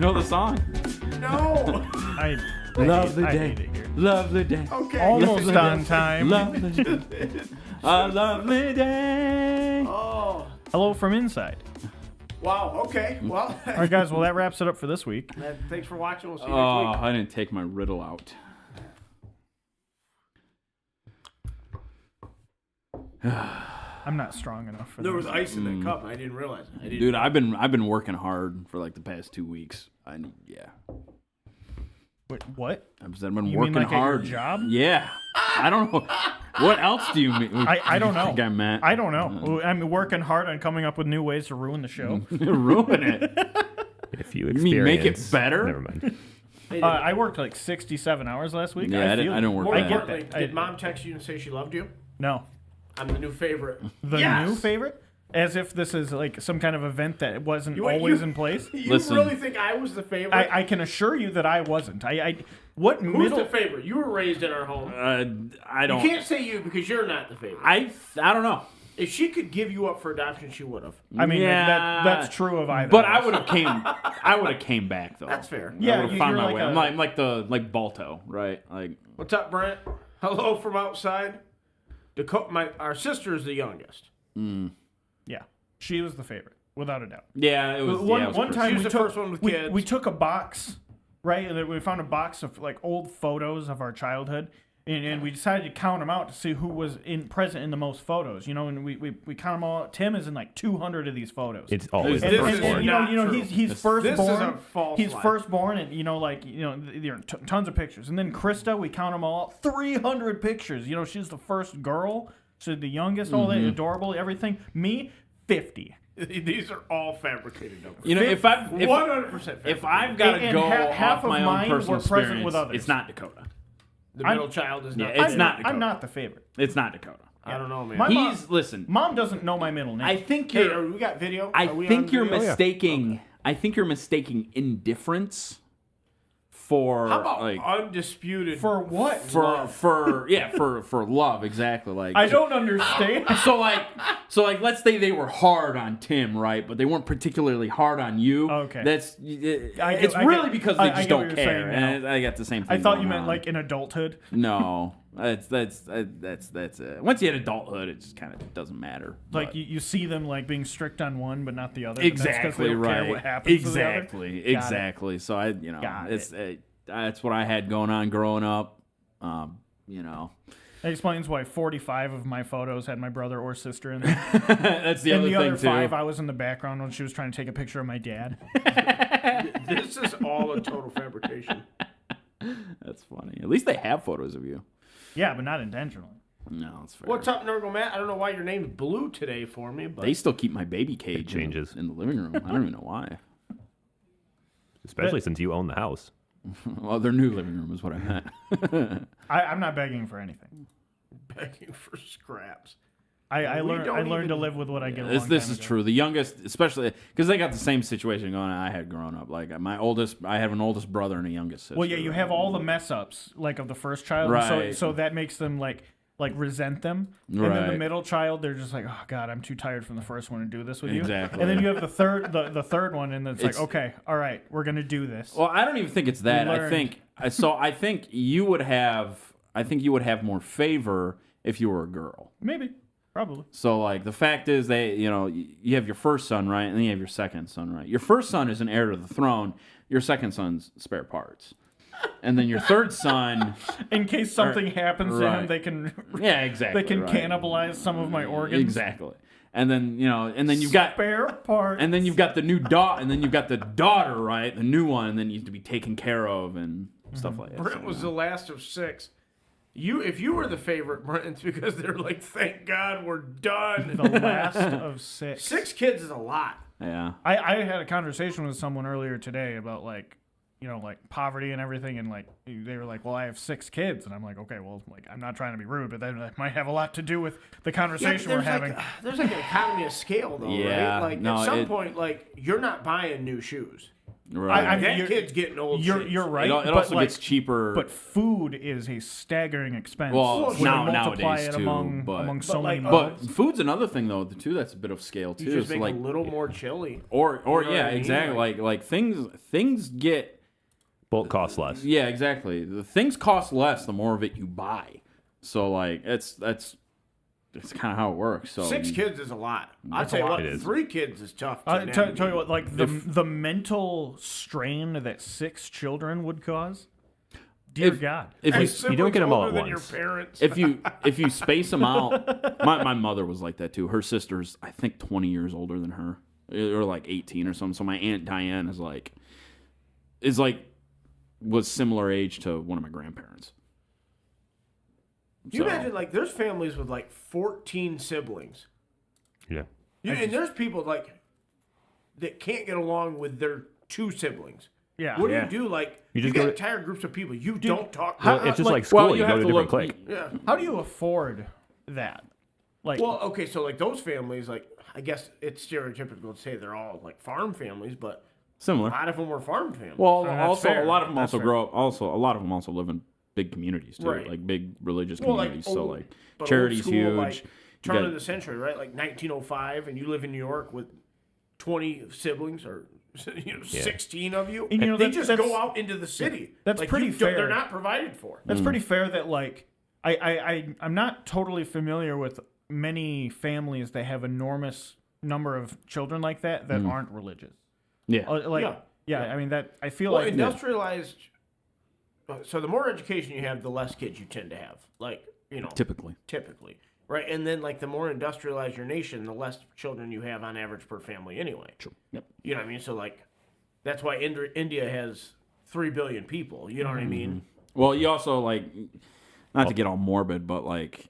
know the song? No. I Lovely hate day. it here. Lovely day. Okay. Almost on time. Lovely day. A lovely day. Oh. Hello from inside. Wow. Okay. Well. All right, guys. Well, that wraps it up for this week. Thanks for watching. We'll see you Oh, next week. I didn't take my riddle out. I'm not strong enough for There this. was ice in that cup. I didn't realize it. Dude, I've been working hard for like the past 2 weeks. Wait, what? I've been You working mean like hard. at your job? Yeah. I don't know. What else do you mean? I don't know. Think I'm mad? I don't know. I'm working hard on coming up with new ways to ruin the show. Ruin it. If you mean experience, make it better? Never mind. I worked like 67 hours last week. Yeah, I didn't work More that. importantly, I- did Mom text you and say she loved you? No. I'm the new favorite. The Yes! new favorite? As if this is like some kind of event that wasn't You- always you- in place. You Listen. really think I was the favorite? I can assure you that I wasn't. What Who's middle? the favorite? You were raised in our home. I You don't. can't say you because you're not the favorite. I don't know. If she could give you up for adoption, she would have. I mean, Yeah. that's true of either. But of I us. would have came. I would have came back though. That's fair. Yeah, I would have found you're my like way. a- I'm like Balto, right? Like What's up, Brent? Hello from outside. Our sister is the youngest. Yeah, she was the favorite, without a doubt. yeah, it was. One yeah, it was one pretty- time She we was the took first one with we, kids. we took a box, right? And then we found a box of like old photos of our childhood, and we decided to count them out to see who was present in the most photos. You know, and we count them all. Tim is in like 200 of these photos. It's always This the is firstborn. not you know true. he's This firstborn. is a false He's lie. firstborn, and there are tons of pictures. And then Krista, we count them all out, 300 pictures. You know, she's the first girl, so the youngest, all that adorable, everything. Me, 50. These are all fabricated numbers. You know, if 100%. if I've got to And go half off of my own mine personal were present experience, with others. it's not Dakota. The middle child is not. Yeah, it's not Dakota. I'm not the favorite. It's not Dakota. I don't know, man. My mom- Listen. Mom doesn't know my middle name. I think Hey, you're. we got video. I Are we think on you're video? mistaking. I think you're mistaking indifference for How about like undisputed? For what? for love exactly like I don't understand. so like let's say they were hard on Tim, right, but they weren't particularly hard on you. Okay. That's it's I really get- because I they just get what don't you're care. saying now. And I got the same thing. I thought going you meant on. like in adulthood. No, that's once you hit adulthood, it just kind of doesn't matter. Like But- you see them like being strict on one, but not the other. and that's 'cause exactly they don't right. Care what happens to the other. Exactly, Got it. exactly. So I, Got it's that's what I had going on growing up. That explains why 45 of my photos had my brother or sister in them. That's the and other the thing other too. 5, I was in the background when she was trying to take a picture of my dad. This is all a total fabrication. That's funny. At least they have photos of you. Yeah, but not intentionally. No, it's fair. What's up, Nurgle Matt? I don't know why your name's blue today for me, but They still keep my baby cage changes. in the living room. I don't even know why. Especially since you own the house. Well, their new living room is what I meant. I'm not begging for anything. begging for scraps. I We learned don't to even- live with what I get. This is true. The youngest, especially because they got the same situation going on I had growing up. Like I have an oldest brother and a youngest sister. Well, yeah, you have all the mess ups like of the first child, Right. so that makes them like resent them. And then the Right. middle child, they're just like, oh God, I'm too tired from the first one to do this with you. Exactly. And then you have the third one, and it's like, It's- okay, all right, we're gonna do this. Well, I don't even think it's that. I learned. think I think you would have. I think you would have more favor if you were a girl. Maybe, probably. So like the fact is you have your first son, right, and then you have your second son, right. Your first son is an heir to the throne. Your second son's spare parts, and then your third son. In case something happens to him, right. they can Yeah, exactly. they can right. cannibalize some of my organs. Exactly. And then you've got. Spare parts. And then you've got the new and then you've got the daughter, right? The new one, and then needs to be taken care of and stuff like that. Brent was the last of 6. If you were the favorite, Brent, it's because they're like, thank God we're done. the last of 6. 6 kids is a lot. Yeah. I had a conversation with someone earlier today about like poverty and everything, and like they were like, well, I have 6 kids, and I'm like, okay, well, like I'm not trying to be rude, but that might have a lot to do with the conversation we're having. There's like an economy of scale, though, Yeah, right? Like no, at some point, like you're not buying new shoes. Right. I mean, That kid's getting old. You're shits. right. It but also like, gets cheaper. But food is a staggering expense. Well, when you now- multiply nowadays, it too, among but- among so But, many like, but mouths. food's another thing though too. That's a bit of scale too. You just So, make like a little more chili. or You know what yeah, I mean? exactly. Like things get. Bulk costs less. Yeah, exactly. The things cost less the more of it you buy. So like that's kind of how it works. So 6 kids is a lot. I'll tell you what, It is. 3 kids is tough. To Tell navigate. you what, like the mental strain that 6 children would cause. Dear God. If Hey, you You don't get them all siblings at older than once. Your parents. if you space them out, my mother was like that too. Her sister's I think 20 years older than her, or like 18 or something. So my aunt Diane was similar age to one of my grandparents. You imagine, like, there's families with, like, 14 siblings. Yeah. And there's people, like, that can't get along with their 2 siblings. Yeah. What Yeah. do you do? Like, You you just got go to- entire groups of people you don't talk to. how- Well, it's just like- like school. well, you you go have to a to different look- clique. Yeah. How do you afford that? Like, Well, okay, so, like, those families, like, I guess it's stereotypical to say they're all, like, farm families, but a Similar. lot of them were farm families. Well, that's also fair. a lot of them That's also fair. grow up. Also, a lot of them also live in big communities too, Right. like big religious Well, like, communities. So old- like but charity's old school, huge. like, You turn got- of the century, right? Like 1905, and you live in New York with 20 siblings or 16 of you. And, you know, they that's- just go out into the city. That's Like, pretty you don't- fair. They're not provided for. that's pretty fair that, like, I'm not totally familiar with many families that have enormous number of children like that aren't religious. yeah. Like, yeah, I mean, that, I feel Well, like, industrialized. So the more education you have, the less kids you tend to have. Like, Typically. typically, right? And then, like, the more industrialized your nation, the less children you have on average per family anyway. True. Yep. You know what I mean? So, like, that's why India has 3 billion people. You know what I mean? Well, you also like, not to get all morbid, but like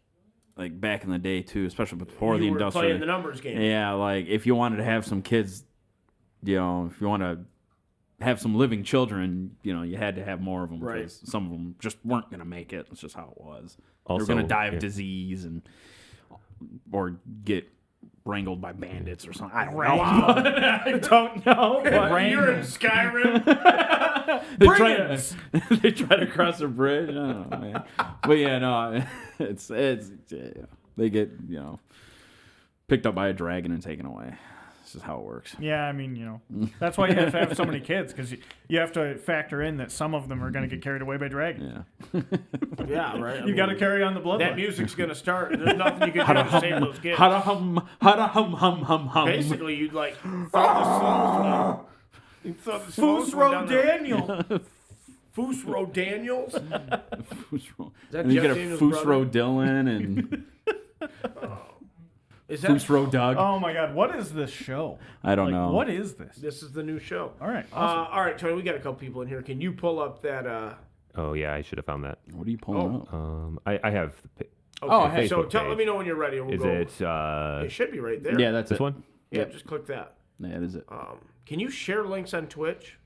back in the day too, especially before the You were industrial. playing the numbers game. Yeah, like if you wanted to have some kids, if you want to have some living children, you had to have more of them Right. because some of them just weren't going to make it. That's just how it was. They were Also, going to die of yeah. disease or get wrangled by bandits or something. I don't know. I don't know. But You're in Skyrim. they Bring try it. they try to cross a bridge. I don't know, man. But yeah, no, it's they get picked up by a dragon and taken away. This is how it works. yeah, I mean, that's why you have to have so many kids, because you have to factor in that some of them are going to get carried away by dragons. Yeah. Yeah, right. I You got to mean, carry on the bloodline. that music's gonna start. There's nothing you can do to save those kids. Hada hum, hada hum hum hum hum. Basically, you'd like throw the slowest one. You'd throw the slowest one Fusro down there. Daniel. Fusro Daniels. that And you Jeff get a Daniels' Fusro brother? Dylan and Is that? Fusro Doug. Oh my God, what is this show? I don't Like, know. What is this? This is the new show. All right, awesome. All right, Tony. We got a couple people in here. Can you pull up that? Oh yeah, I should have found that. What are you pulling up? I have. Okay, Oh, hey. so Facebook let page. me know when you're ready. We'll Is go. it It should be right there. Yeah, that's this it. one? Yeah, just click that. Yeah, that is it. Can you share links on Twitch?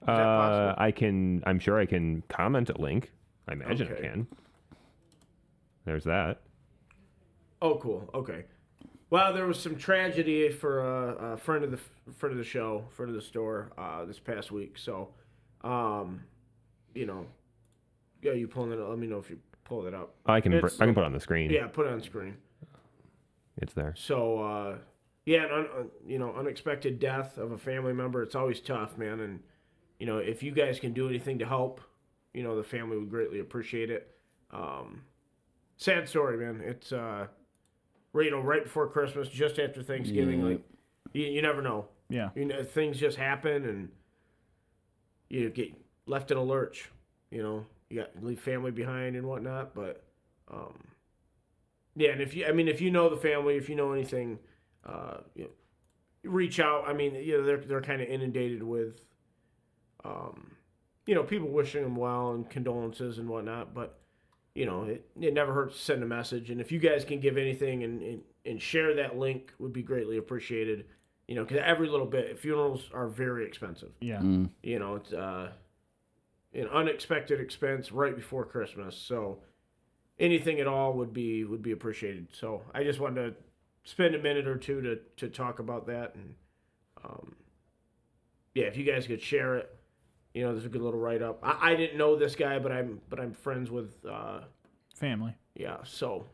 Is that possible? I can. I'm sure I can comment a link. I imagine Okay. I can. There's that. Oh, cool. Okay. Well, there was some tragedy for a friend of the show, friend of the store, this past week. So, yeah, you pulling it up? Let me know if you pull it up. I can. It's- I can put it on the screen. Yeah, put it on screen. It's there. So, yeah, unexpected death of a family member. It's always tough, man. And if you guys can do anything to help, the family would greatly appreciate it. Sad story, man. It's right before Christmas, just after Thanksgiving. Yeah. Like, you never know. Yeah. Things just happen, and you get left in a lurch. You leave family behind and whatnot. But yeah, and if you know the family, if you know anything, reach out. I mean, they're kind of inundated with, people wishing them well and condolences and whatnot. But it never hurts to send a message. And if you guys can give anything and share that link, would be greatly appreciated. Because every little bit, funerals are very expensive. Yeah. It's an unexpected expense right before Christmas. So anything at all would be appreciated. So I just wanted to spend a minute or two to talk about that. And yeah, if you guys could share it, there's a good little write up. I didn't know this guy, but I'm friends with Family. yeah, so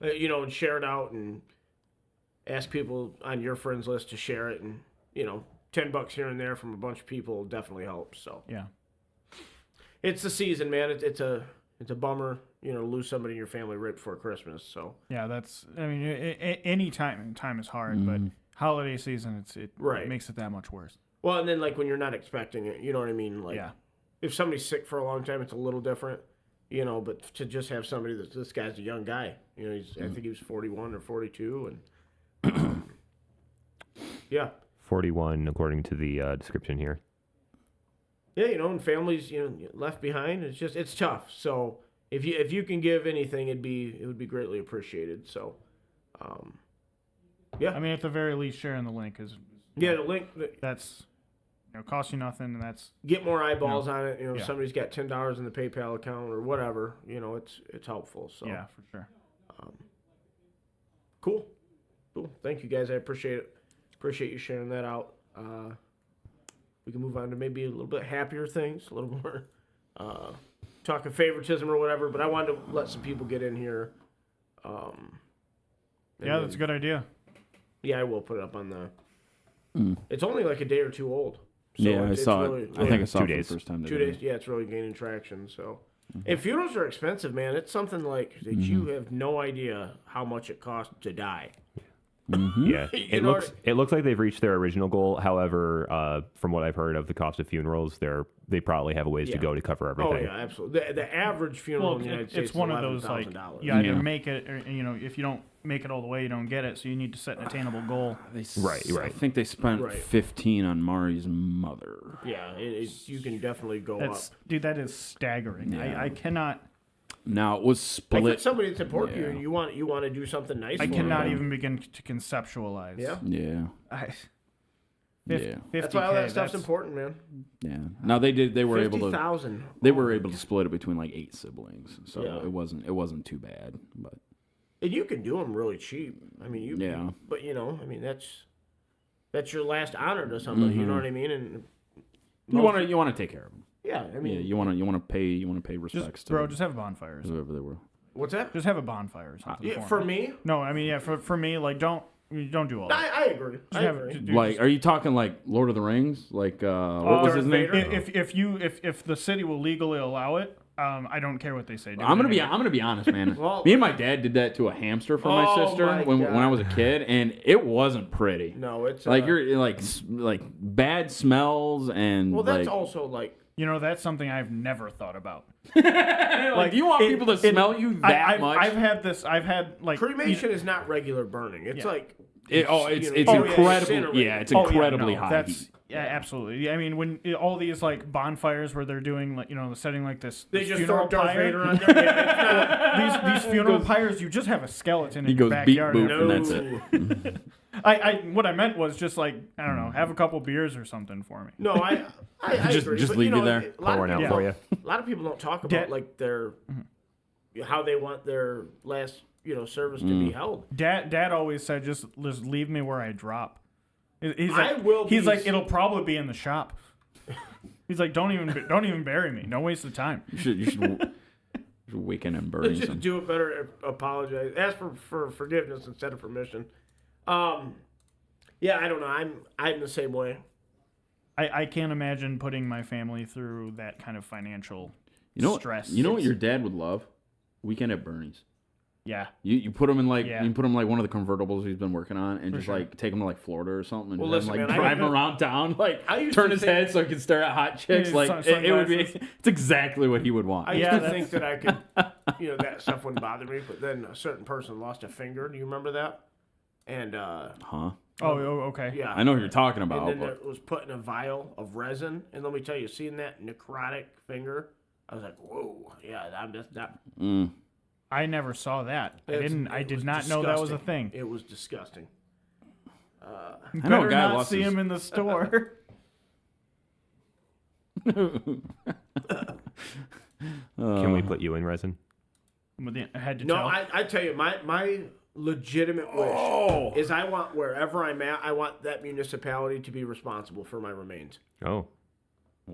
and share it out and ask people on your friends list to share it, and $10 here and there from a bunch of people will definitely help. So Yeah. it's the season, man. It's a bummer, to lose somebody in your family right before Christmas. So Yeah, any time is hard, but holiday season, it Right. makes it that much worse. well, and then like when you're not expecting it, you know what I mean? Like Yeah. if somebody's sick for a long time, it's a little different, but to just have somebody this guy's a young guy, I think he was 41 or 42, and yeah. 41, according to the description here. Yeah, and families, left behind. It's tough. So if you can give anything, it would be greatly appreciated. So, yeah. I mean, at the very least, sharing the link is Yeah, the link. that's costs you nothing, and that's Get more eyeballs on it. If Yeah. somebody's got $10 in the PayPal account or whatever, it's helpful. So yeah, for sure. cool. Thank you guys. I appreciate it. Appreciate you sharing that out. We can move on to maybe a little bit happier things, a little more talking favoritism or whatever. But I wanted to let some people get in here. Yeah, that's a good idea. Yeah, I will put it up on the. It's only like a day or two old. So Yeah, I it's saw really, it. I think I saw 2 it for days. the first time. 2 today. days. Yeah, it's really gaining traction. So, and funerals are expensive, man. It's something like that you have no idea how much it costs to die. Yeah, You know it looks like they've reached their original goal. However, from what I've heard of the cost of funerals, they probably have a ways to Yeah. go to cover Oh everything. yeah, absolutely. The average funeral Well, in the United States it's one is of those like $11,000. you either Yeah. make it, or if you don't make it all the way, you don't get it. So you need to set an attainable goal. Right. I think they spent Right. 15 on Mari's mother. Yeah, you can definitely go That's up. dude, that is staggering. Yeah. I cannot. Now it was Like split. if somebody that's important to you Yeah. and you want to do something nice. I for cannot them. even begin to conceptualize. Yeah, Yeah, yeah, 50K, that's why all that stuff's that's- important, man. yeah. Now they were able to 50,000. to split it between like 8 siblings, so Yeah. it wasn't too bad. But And you can do them really cheap. I mean, Yeah. But that's your last honor to somebody. You know what I mean? And you want to take care of them. yeah, I mean, Yeah, you want to pay respects Just, bro, to just have a bonfire. Or something. whoever they were. what's that? Just have a bonfire or something. Yeah, for me, No, I mean, yeah, for me, like don't do all that. I agree. I Just have- agree. dude, Like, just- are you talking like Lord of the Rings? Like, what was Darth his name? Vader? if the city will legally allow it, I don't care what they say. Do I'm it gonna be anyway. honest, man. Well- Me and my dad did that to a hamster for my Oh sister my when God. I was a kid, and it wasn't pretty. No, it's Like you're like bad smells and Well, that's like, also like That's something I've never thought about. like do you want people to smell you that I've, much? I've had like cremation is not regular burning. It's Yeah. like it's you know, incredible. incinerated. Yeah, it's Oh, yeah, incredibly no, high that's, heat. Yeah, absolutely. I mean, when all these like bonfires where they're doing like the setting like this, they this just funeral throw Darth pyre, Vader on there. Yeah, it's not, these funeral pyres, you just have a skeleton He in your goes beep backyard. boop and that's it. What I meant was just like I don't know, have a couple beers or something for me. No, I Just agree. just but, leave you there. A lot Pour of one out people- for you. A lot of people don't talk about Dad- like their how they want their last service to Mm. be held. Dad always said just leave me where I drop. He's I like, will he's be- like it'll probably be in the shop. He's like don't even bury me. No waste of time. You should weaken and bury Just some. do it better. Apologize. Ask for forgiveness instead of permission. Yeah, I don't know. I'm the same way. I can't imagine putting my family through that kind of financial stress. You know what your dad would love? Weekend at Bernie's. Yeah. You put him in like Yeah. you put him like one of the convertibles he's been working on, and just sure. like take him to like Florida or something, and Well, have him, listen, like man, drive him around town, like I used turn to his think- head so he can stare at hot chicks. Yeah, Like it would be. sunglasses. It's exactly what he would want. I used Yeah, to think that I could, that stuff wouldn't bother me, but then a certain person lost a finger. Do you remember that? And Huh? Oh, okay. yeah, I know what you're talking And about, then but it was put in a vial of resin. And let me tell you, seeing that necrotic finger, I was like, whoa, yeah, I'm just not. I never saw that. I It did was not know that was a disgusting. thing. It was disgusting. You I know a better guy not lost see his- him in the store. Can we put you in resin? I had to No, tell. I tell you, my legitimate wish Oh. is I want wherever I'm at, I want that municipality to be responsible for my remains. Oh.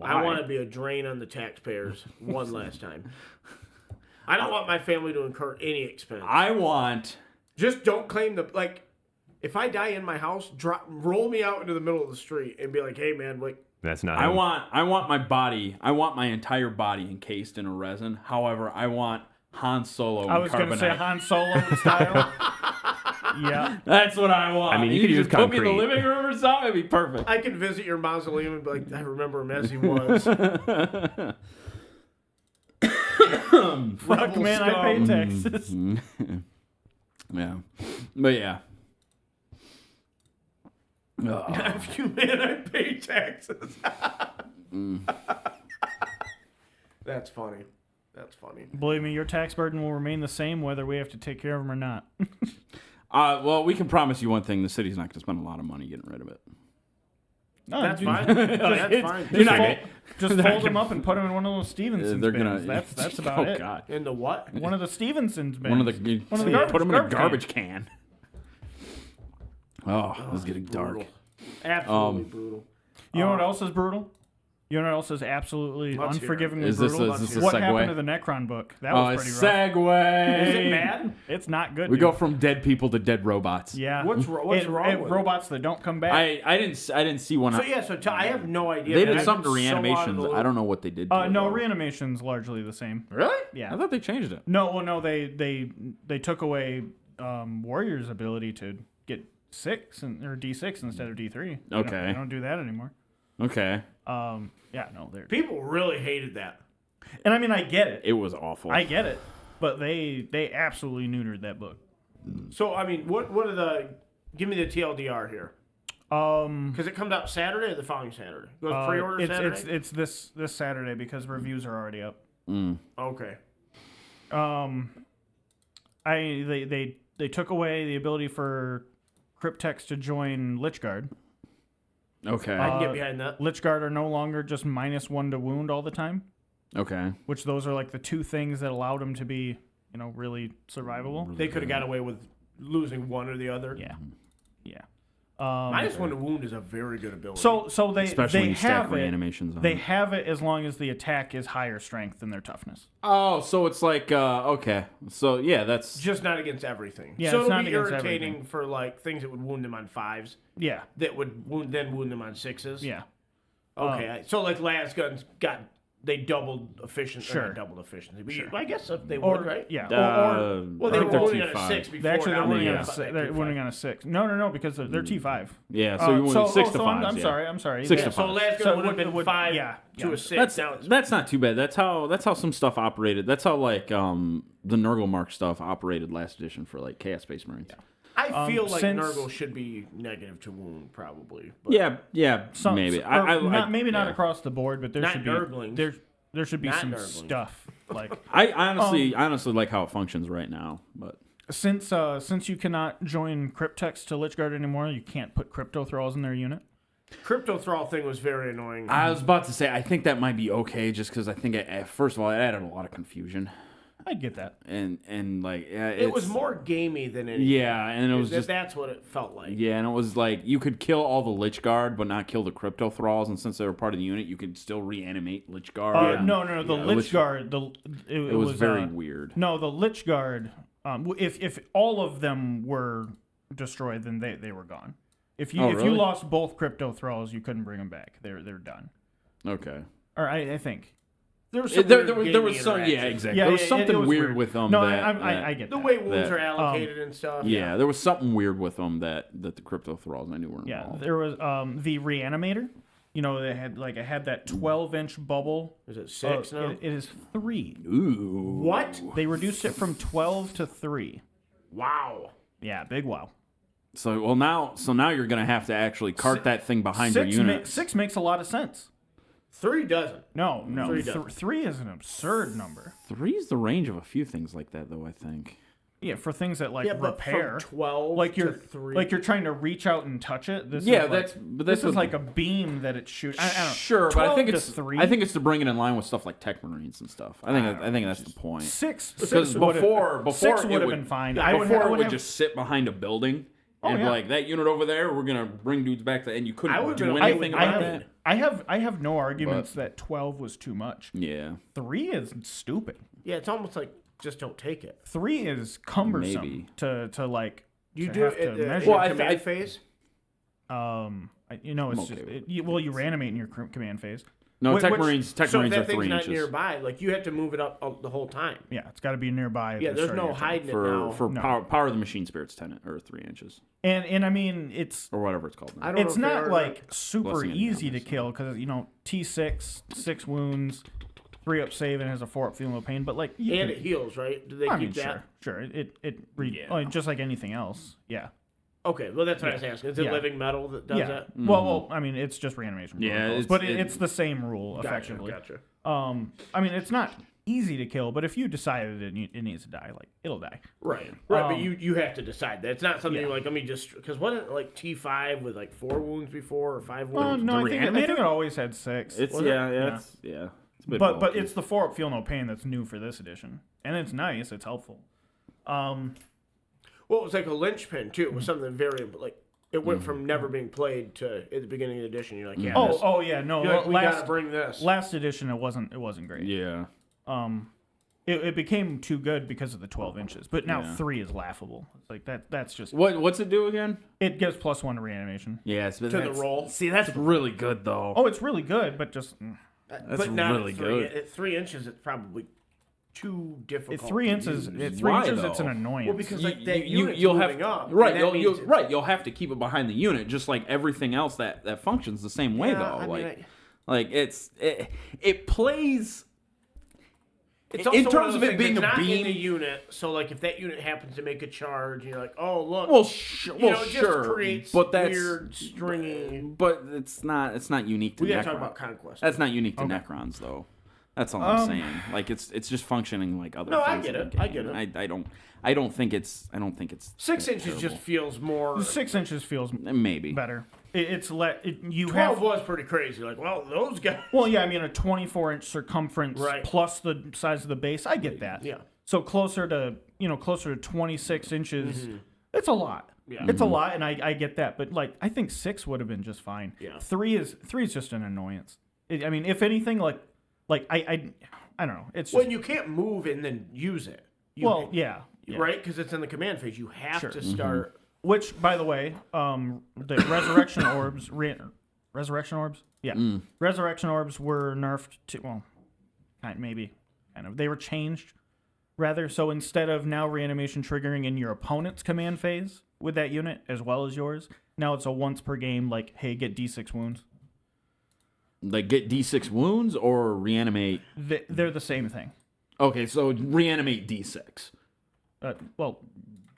I want to be a drain on the taxpayers one last time. I don't want my family to incur any expense. I want. Just don't claim the like. If I die in my house, roll me out into the middle of the street and be like, "Hey, man, like." That's not. I him. want my body. I want my entire body encased in a resin. However, I want Han Solo. I was going to say carbonite. Han Solo style. Yeah. That's what I want. I mean, you could use just put me in the concrete. living room or something. It'd be perfect. I can visit your mausoleum and be like, I remember him as he was. Fuck, man, I pay taxes. Yeah, but yeah. Nephew, man, I pay taxes. That's funny. That's funny. Believe me, your tax burden will remain the same whether we have to take care of them or not. Well, we can promise you one thing: the city's not going to spend a lot of money getting rid of it. No, That's dude, fine. That's fine. You're not Just gonna- fold them up and put them in one of those Stevenson They're bins. gonna. That's about oh it. God. In the what? One of the Stevenson's bins. One of the garbage, put them in a garbage garbage can. Oh, this is getting dark. Brutal. Absolutely brutal. You know what else is brutal? You know what else is absolutely Let's hear it. unforgivingly Is this brutal? a What segue? happened to the Necron book? That Oh, was it's pretty rough. segue. Is it bad? It's not good. We dude. go from dead people to dead robots. Yeah. What's wrong with it? robots that don't come back. I didn't see one. So yeah, I have no idea. They man. did I've something to been so out of the reanimations. loop. I don't know what they did. To it, No, though. reanimation's largely the same. Really? Yeah. I thought they changed it. No, well, no, they took away Warrior's ability to get 6 or D6 instead of D3. Okay. They don't do that anymore. Okay. Yeah, no, they're. People really hated that. And I mean, I get it. It was awful. I get it, but they absolutely neutered that book. So I mean, what are the? Give me the TLDR here. Because it comes out Saturday or the following Saturday. Goes pre-order Saturday. It's this Saturday because reviews are already up. Okay. They took away the ability for Cryptex to join Lichguard. Okay. I can get behind that. Lichguard are no longer just -1 to wound all the time, Okay. which those are like the two things that allowed them to be, really survivable. They could have got away with losing one or the other. Yeah, yeah. -1 to wound is a very good ability. So they Especially when they you stack have it. reanimations on They it. have it as long as the attack is higher strength than their toughness. Oh, so it's like okay. So yeah, that's just not against everything. Yeah, so it's it'll not be against irritating everything. for like things that would wound them on 5s Yeah, that would wound them on 6s. yeah. Okay. So like las guns they doubled efficiency. Sure. Not doubled efficiency. But I guess they Or would, right? yeah. Well, they I were think they're wounding on a T5. 6 before. They actually now they're winning yeah. on a six. They're winning on a 6. No, because they're T5. Yeah, so you went 6 to 5. I'm sorry. 6 Yeah, to So 5. las gun So would have been 5 yeah, to yeah. a 6. Now it's That's not too bad. That's how some stuff operated. That's how like the Nurgle stuff operated last edition for like Chaos Space Marines. I feel like since- Nurgle should be negative to wound, probably. But Yeah, Some- maybe. or maybe not yeah. across the board, but there Not should be Nurglings. there should be Not some Nurglings. stuff like I honestly like how it functions right now, but since you cannot join Cryptex to Lichguard anymore, you can't put Crypto Thralls in their unit. Crypto Thrall thing was very annoying. I was about to say I think that might be okay, just because I think first of all it added a lot of confusion, I get that. and like it was more gamey than anything. yeah, and it was just that's what it felt like. yeah, and it was like you could kill all the Lich Guard, but not kill the Crypto Thralls, and since they were part of the unit, you could still reanimate Lich Guard. No. The Yeah, Lichguard. It was very uh, weird. No, the Lichguard. If all of them were destroyed, then they were gone. If you really? lost both Crypto Thralls, you couldn't bring them back. They're done. Okay. Or I think. There was some There weird was gamey some interaction. exactly. Yeah, there was it something was weird with them. No, that, I get The that. way wounds that- are allocated and stuff. Yeah, there was something weird with them that the Crypto Thralls I knew were Yeah, involved. there was the Reanimator. They had it had that 12-inch bubble. Is it 6 now? It is 3. Ooh. What? They reduced it from 12 to 3. Wow. Yeah, big wow. So now you're gonna have to actually cart that thing behind your 6 unit. 6 makes a lot of sense. 3 doesn't. No. 3 doesn't. 3 is an absurd number. 3's the range of a few things like that, though. I think. Yeah, for things that like Yeah, but repair. from 12 like to you're 3. like you're trying to reach out and touch it. This Yeah, is like, but this that's is like a beam that it shoots. I don't know. Sure, but I think 12 it's to 3. I think it's to bring it in line with stuff like Tech Marines and stuff. I think that's the point. Six Because would've- before six it would have would- been fine. Yeah, I would, before I it would would have, just sit behind a building and yeah. like that unit over there, we're gonna bring dudes back to, and you couldn't I would do have been anything okay with about nine. that. I have no arguments that 12 was too much. Yeah, 3 is stupid. Yeah, it's almost like just don't take it. 3 is cumbersome Maybe. to like. You to do have it to in measure. the Well, command phase? It's I'm just okay with you reanimate in your command phase. no, Which- Tech which- Marines So if are that thing's 3 not inches nearby, like you have to move it up the whole time. Yeah, it's got to be nearby. at Yeah, the there's start of no your turn. hiding it now. for No. power of the machine spirits 10 or 3 inches And I mean it's or whatever it's called. Now. I don't know it's if they not are or like super Blessing and easy to Promise. kill because T6, 6 wounds, 3 up save and has a 4 up feeling of pain. But like you and can- it heals, right? Do they I keep mean, that? sure. Yeah. Like, just like anything else. Yeah. Okay, well that's what I was asking. Is it Yeah. living metal that does Yeah. that? Well, I mean, it's just reanimation. Yeah, protocols, it's- but it- it's the same rule effectively. Gotcha. I mean, it's not easy to kill, but if you decided it needs to die, like it'll die. Right, but Um, you have to decide that. It's not something yeah. you're like, let me just, because wasn't it like T5 with like 4 wounds before or 5 Oh wounds? no, the I think reanimator? it always had 6. It's Was it? It's a bit but bulky. it's the 4 up feel no pain that's new for this edition, and it's nice. It's helpful. Well, it was like a linchpin too. It was something very like it went from never being played to at the beginning of the edition. You're like, yeah, this, Oh yeah, no. you're like, we gotta last bring this. last edition, it wasn't great. yeah. It became too good because of the 12 inches, but now Yeah. 3 is laughable. It's like that's just What's it do again? it gives +1 to reanimation. Yeah, it's To the roll. See, that's really good though. Oh, it's really good, but just but not really at 3. good. At 3 inches, it's probably too difficult. at 3 to inches. use. At 3 Why, inches, it's an though? annoyance. Well, because like that you, unit's you'll moving have up, right. and that means it's- You'll have to keep it behind the unit, just like everything else that functions the same way Yeah, though. I mean, Like it plays. It's In also terms one of of those it things being that's a not beam- in the unit, so like if that unit happens to make a charge, you're like, oh look, Well, you know, it just creates but that's weird stringy. But it's not unique to We gotta Necron. talk about Conquest. That's not unique to Necrons though. That's all I'm saying. Like it's just functioning like other. No, I things get in it. the I game. get it. I don't think it's 6 that inches terrible. just feels more. 6 inches feels Maybe. better. You 12 have was pretty crazy. Like, well, those guys. well, yeah. I mean, a 24-inch circumference Right. plus the size of the base. I get that. Yeah. So closer to 26 inches. It's a lot. Yeah. It's a lot, and I get that. But like, I think 6 would have been just fine. Yeah. 3 is just an annoyance. I mean, if anything, like I don't know. It's just, When you can't move and then use it. You, yeah. Right? Because it's in the command phase. You have Sure. to start. Which, by the way, the resurrection orbs, resurrection orbs, yeah, resurrection orbs were nerfed to kind of. They were changed, rather. So instead of now reanimation triggering in your opponent's command phase with that unit as well as yours, now it's a once per game. Like, hey, get D6 wounds. Like get D6 wounds or reanimate. They're the same thing. Okay, so reanimate D6. Well,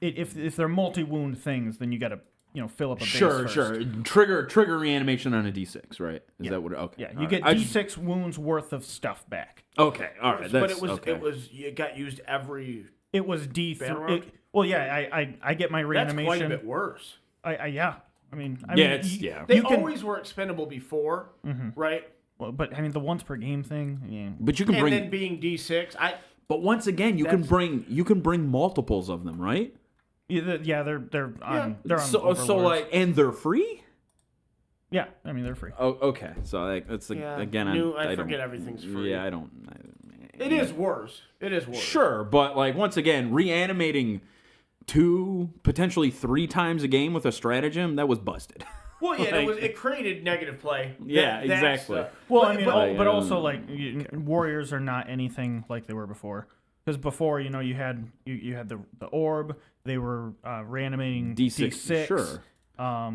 if they're multi-wound things, then you got to fill up a base Sure. first. Trigger reanimation on a D6, right? Is that what? Okay. Yeah, all you get right. D6 wounds worth of stuff back. Okay, all right. But That's, it got used every. It was D3. Battle round? Well, yeah, I get my That's reanimation. quite a bit worse. Yeah. I mean, They you can, always were expendable before, right? well, but I mean, the once per game thing. Yeah. But you can And bring. then being D6, But once again, you can bring multiples of them, right? Yeah, they're on So Overlords. like, and they're free. Yeah, I mean they're free. Oh, okay. So like, it's again, I I forget don't, everything's free. Yeah, I don't. It is worse. It is worse. Sure, but like once again, reanimating 2, potentially 3 times a game with a stratagem that was busted. Well, yeah, Like- it created negative play. Yeah, That's, exactly. Well, I mean, but um, also like warriors are not anything like they were before. Because before, you had the orb. They were reanimating D6. Sure.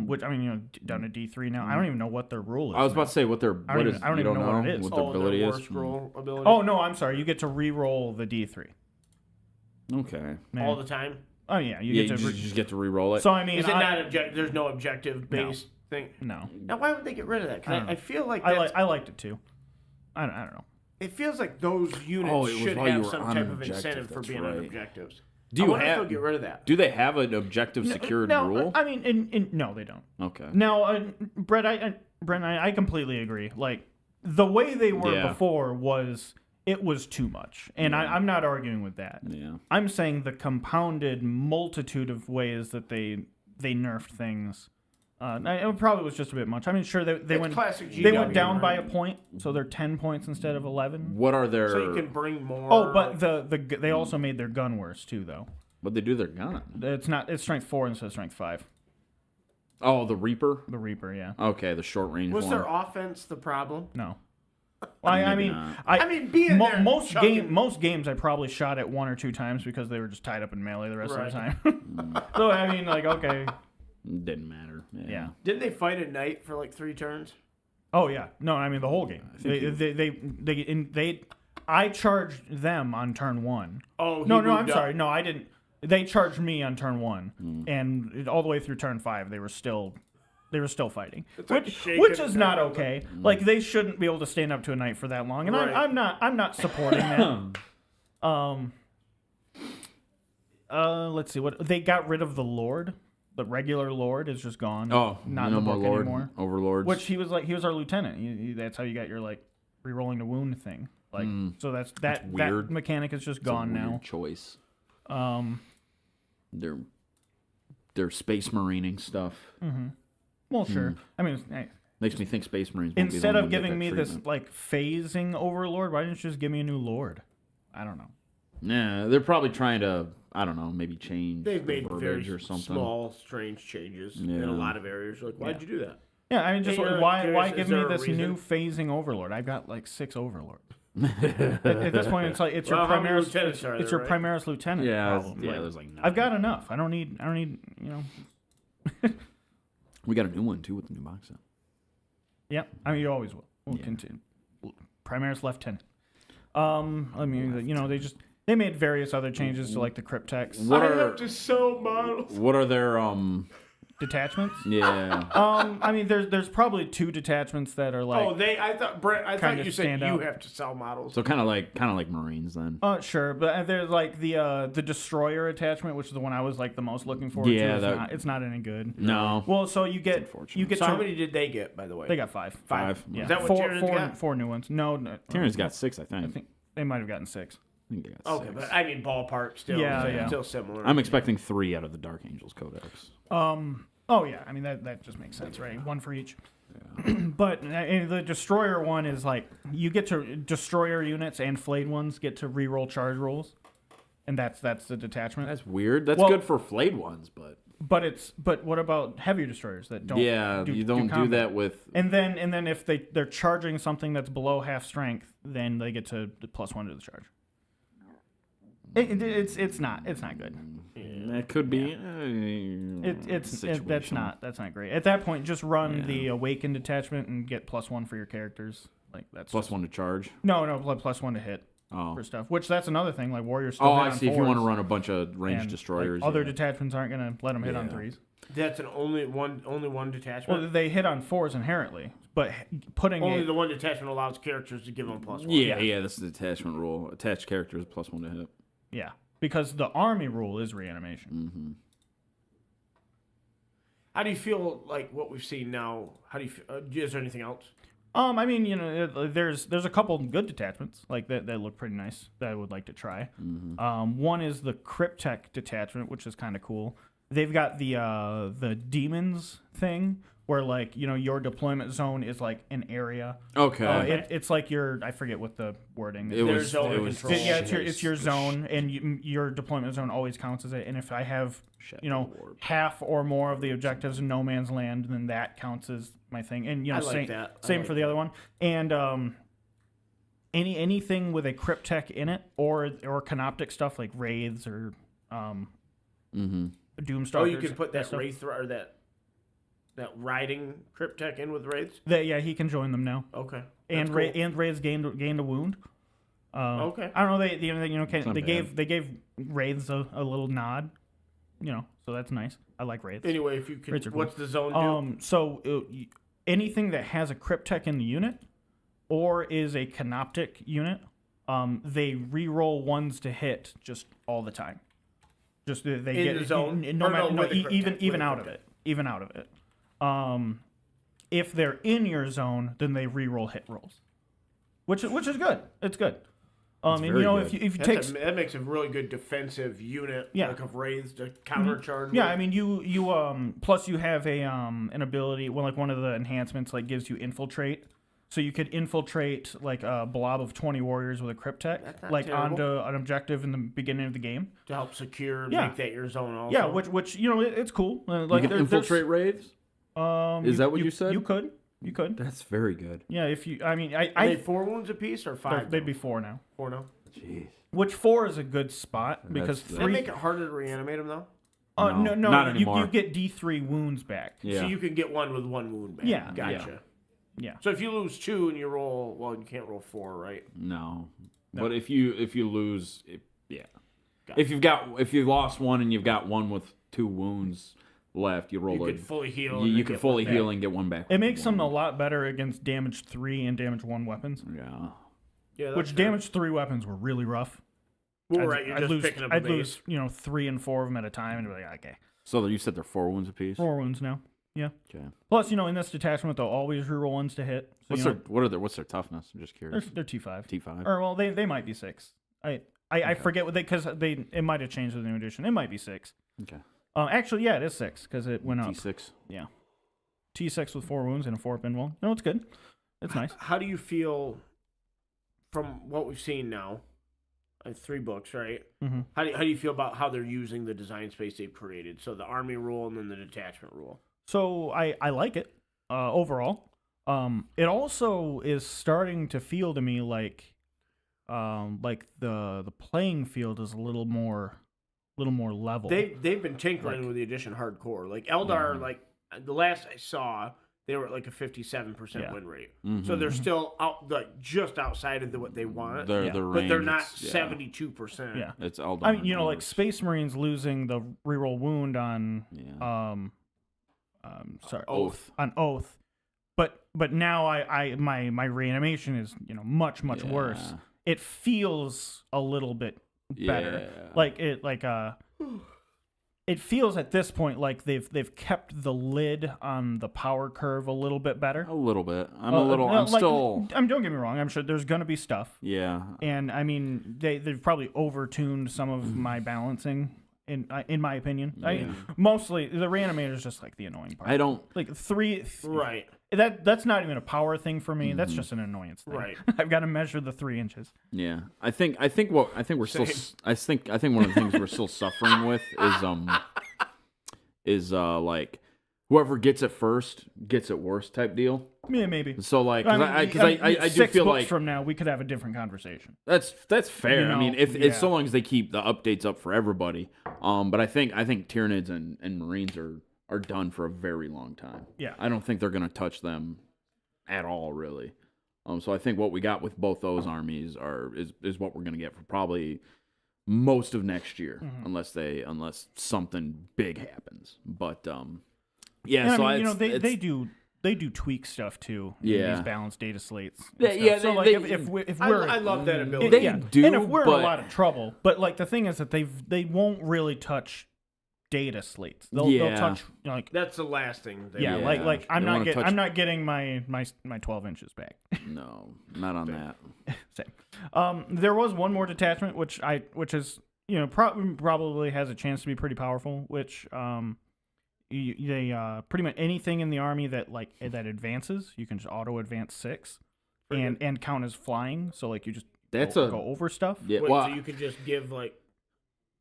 Which I mean, down to D3 now. I don't even know what their rule is. I was now. about to say what their I don't even know what it is. what their ability their is. worst roll ability. Oh no, I'm sorry. You get to re-roll the D3. Okay. Man. all the time. Oh yeah, you Yeah, get you to. just get to re-roll it. So I mean, Is it not objective? There's no objective based thing. no. Now, why would they get rid of that? I don't Because know. I feel like I liked it too. I don't know. it feels like those units Oh, it was should while you have were some on type an of objective, incentive for that's being on right. objectives. Do I you wonder if have? they'll get rid of that. Do they have an objective secured no, rule? I mean, no, they don't. Okay. Now, Brett, I completely agree. Like the way they were before was it was too much, and I'm not arguing with that. Yeah. I'm saying the compounded multitude of ways that they nerfed things. It probably was just a bit much. I mean, sure they went classic they went GW, down by right? a point, so they're 10 points instead of 11. What are their? So you can bring more. Oh, but they also made their gun worse too, though. What they do? Their gun. It's strength 4 instead of strength 5. Oh, the Reaper. The Reaper, yeah. Okay, the short range was one. their offense the problem? No. I mean, not. Being there, most games I probably shot at 1 or 2 times because they were just tied up in melee the rest of the time. So I mean, like, okay, Didn't matter. yeah. Didn't they fight at night for like 3 turns? Oh yeah, no, I mean the whole game. I charged them on turn 1. Oh, No, I'm sorry. No, I didn't. They charged me on turn 1, and all the way through turn 5, they were still fighting, like which shaking is it not down. okay. Like they shouldn't be able to stand up to a knight for that long, and Right. I'm not supporting that. Let's see what they got rid of the Lord. The regular Lord is just gone. Oh, not no in the more book Lord anymore. Overlords. Which he was our lieutenant. That's how you got your like re-rolling the wound thing. Like so that's weird. that mechanic is just It's a gone weird now. choice. They're space marining stuff. Well, sure. I mean, Makes me think Space Marines. Won't instead be the of one to get giving that me this treatment. like phasing overlord, why didn't you just give me a new lord? I don't know. Yeah, they're probably trying to. I don't know. Maybe change. They've the made verbiage very or something. small, strange changes in Yeah. a lot of areas. Like, why'd you do that? Yeah, I mean, just Hey, why curious, give is me there a this new reason? phasing overlord? I've got like 6 overlords. At this point, it's like it's Well, your how many Primaris. lieutenants are It's there, your right? Primaris lieutenant Yeah, problem. yeah. Like, There's like. I've got enough. I don't need. We got a new one too with the new box set. Yeah, I mean, you always will. We'll continue. Primaris lieutenant. I mean, they made various other changes to like the cryptex What I are have to sell models. what are their detachments. Yeah. I mean, there's probably 2 detachments that are like. Oh, I thought Brett. I thought kinda you said stand you out. have to sell models. So kind of like Marines then. Sure, but there's like the destroyer attachment, which is the one I was like the most looking forward Yeah, to. It's not any good. No. Well, so you get unfortunate. So how many did they get, by the way? They got 5. Five. Yeah, Is that what 4, Tyrann's 4, got? 4 new ones. No, Tyrann's got 6, I I think. think they might have gotten 6. I think they got Okay, 6. but I mean ballpark still. Yeah. Still similar. I'm expecting 3 out of the Dark Angels Codex. Oh yeah, I mean that just makes sense, right? 1 for each. But the destroyer one is like you get to destroyer units and flayed ones get to re-roll charge rolls, and that's the detachment. That's weird. That's Well- good for flayed ones, but But what about heavier destroyers that don't? you don't do combat? that with. And then if they're charging something that's below half strength, then they get to the +1 to the charge. It's not good. That could be. That's not great. At that point, just run the awakened detachment and get +1 for your characters. Like that's +1 to charge. No, +1 to hit Oh. for stuff. Which that's another thing. Like warriors still Oh, hit I on see. If you want to 4s, run a bunch of ranged and, destroyers, like, other yeah. detachments aren't gonna let them hit on Yeah. 3s. That's only one detachment. Well, they hit on 4s inherently, but putting Only it, the one detachment allows characters to give them +1. Yeah, this is the attachment rule. Attached characters +1 to hit. yeah, because the army rule is reanimation. Mm-hmm. How do you feel like what we've seen now? How do you feel? Is there anything else? I mean, there's a couple good detachments like that look pretty nice that I would like to try. One is the Cryptech detachment, which is kind of cool. They've got the demons thing where like your deployment zone is like an area. Okay. It's like I forget what the wording is. It Their was. zone It of was. control. Yeah, it's your zone, and your deployment zone always counts as it. And if I have, half or more of the objectives in no man's land, then that counts as my thing. And I like that. I same like for the other one. And anything with a cryptech in it, or canoptic stuff like wraiths or doomstalkers. Oh, you can put that stuff. wraith or that riding cryptech in with wraiths. Yeah, he can join them now. Okay. And That's cool. and wraiths gained a wound. Okay. I don't know. They bad. gave wraiths a little nod, so that's nice. I like wraiths. Anyway, if you Wraiths could, are cool. what's the zone do? So anything that has a cryptech in the unit or is a canoptic unit, they re-roll 1s to hit just all the time. Just they In get the zone? No Or matter no, with the even cryptid, even with out the of it. Even out of it. If they're in your zone, then they re-roll hit rolls, which is good. It's good. And very good. if you take that makes a really good defensive unit, Yeah. like of wraiths to countercharge. yeah, with. I mean you plus you have a an ability. Well, like one of the enhancements like gives you infiltrate. So you could infiltrate like a blob of 20 warriors with a cryptech, That's not like terrible. onto an objective in the beginning of the game. to help secure, Yeah. make that your zone also. Yeah, which it's cool. Like You can infiltrate raids? Is that what you said? You could. That's very good. Yeah, if you, I mean, Are they 4 wounds apiece or 5? they'd be 4 now. 4 now. Jeez. Which 4 is a good spot because That's- Does that 3. make it harder to reanimate them though? No, not you anymore. get D3 wounds back. Yeah. So you can get one with 1 wound back. Yeah, Gotcha. Yeah. So if you lose 2 and you roll, well, you can't roll 4, right? No. But if you lose, yeah. Got If you lost 1 and you've got 1 with 2 wounds left, you roll You a. could fully heal. You and can get fully one heal back. and get 1 back. It makes them a one. lot better against damage 3 and damage 1 weapons. Yeah. Yeah, that's Which fair. damage 3 weapons were really rough. Well, right, you're just lose, picking up a I'd base. lose 3 and 4 of them at a time, and be like, okay, So you said they're 4 wounds apiece. 4 wounds now. Yeah. Okay. Plus, in this detachment, they'll always reroll ones to hit. So, What's their toughness? I'm just curious. they're T5. T5. Or well, they might be 6. I forget what because it might have changed with the new edition. It might be 6. Okay. Actually, yeah, it is 6 because it went up. T6. Yeah. T6 with 4 wounds and a 4 pinwall. No, it's good. It's nice. How do you feel from what we've seen now? 3 books, right? Mm-hmm. How do you feel about how they're using the design space they've created? So the army rule and then the detachment rule. So I like it overall. It also is starting to feel to me like the playing field is a little more level. They've been tinkering with the edition hardcore. Like Eldar, like the last I saw, they were at like a 57% win rate. Mm-hmm. So they're still out, like just outside of what they want. The Yeah. range, But they're not it's- 72%. Yeah. It's Eldar. I mean, like numbers. Space Marines losing the reroll wound on Yeah. Oath. on Oath, but now my reanimation is much worse. Yeah. It feels a little bit better. Yeah. It feels at this point like they've kept the lid on the power curve a little bit better. A little bit. I'm don't get me wrong. I'm sure there's gonna be stuff, Yeah. and I mean they've probably overtuned some of my balancing. In my opinion, mostly the reanimator is just like the annoying part. I don't. Like 3, Right. That's not even a power thing for me. That's just an annoyance thing. Right. I've got to measure the 3 inches. Yeah. I think we're still. I think one of the things we're still suffering with is like whoever gets it first gets it worst type deal. Yeah, maybe. So like, I do 6 feel books like from now we could have a different conversation. that's fair. I mean, if yeah. so long as they keep the updates up for everybody. But I think Tyranids and Marines are done for a very long time. Yeah. I don't think they're gonna touch them at all, really. So I think what we got with both those armies is what we're gonna get for probably most of next year, unless something big happens. But yeah. And So I mean, it's, they do tweak stuff too. In Yeah. these balanced data slates. Yeah, and yeah, stuff. So they- like if we're I love that ability. They yeah. do, and if we're in but- a lot of trouble, but like the thing is that they won't really touch data slates. They'll Yeah. touch like That's the last thing. yeah, Yeah. like I'm They not wanna getting touch- I'm not getting my 12 inches back. no, not on that. Same. There was one more detachment which is probably has a chance to be pretty powerful. Which they pretty much anything in the army that advances, you can just auto advance 6, and count as flying. So like you just go over stuff. Yeah, Wait, well, so you could just give like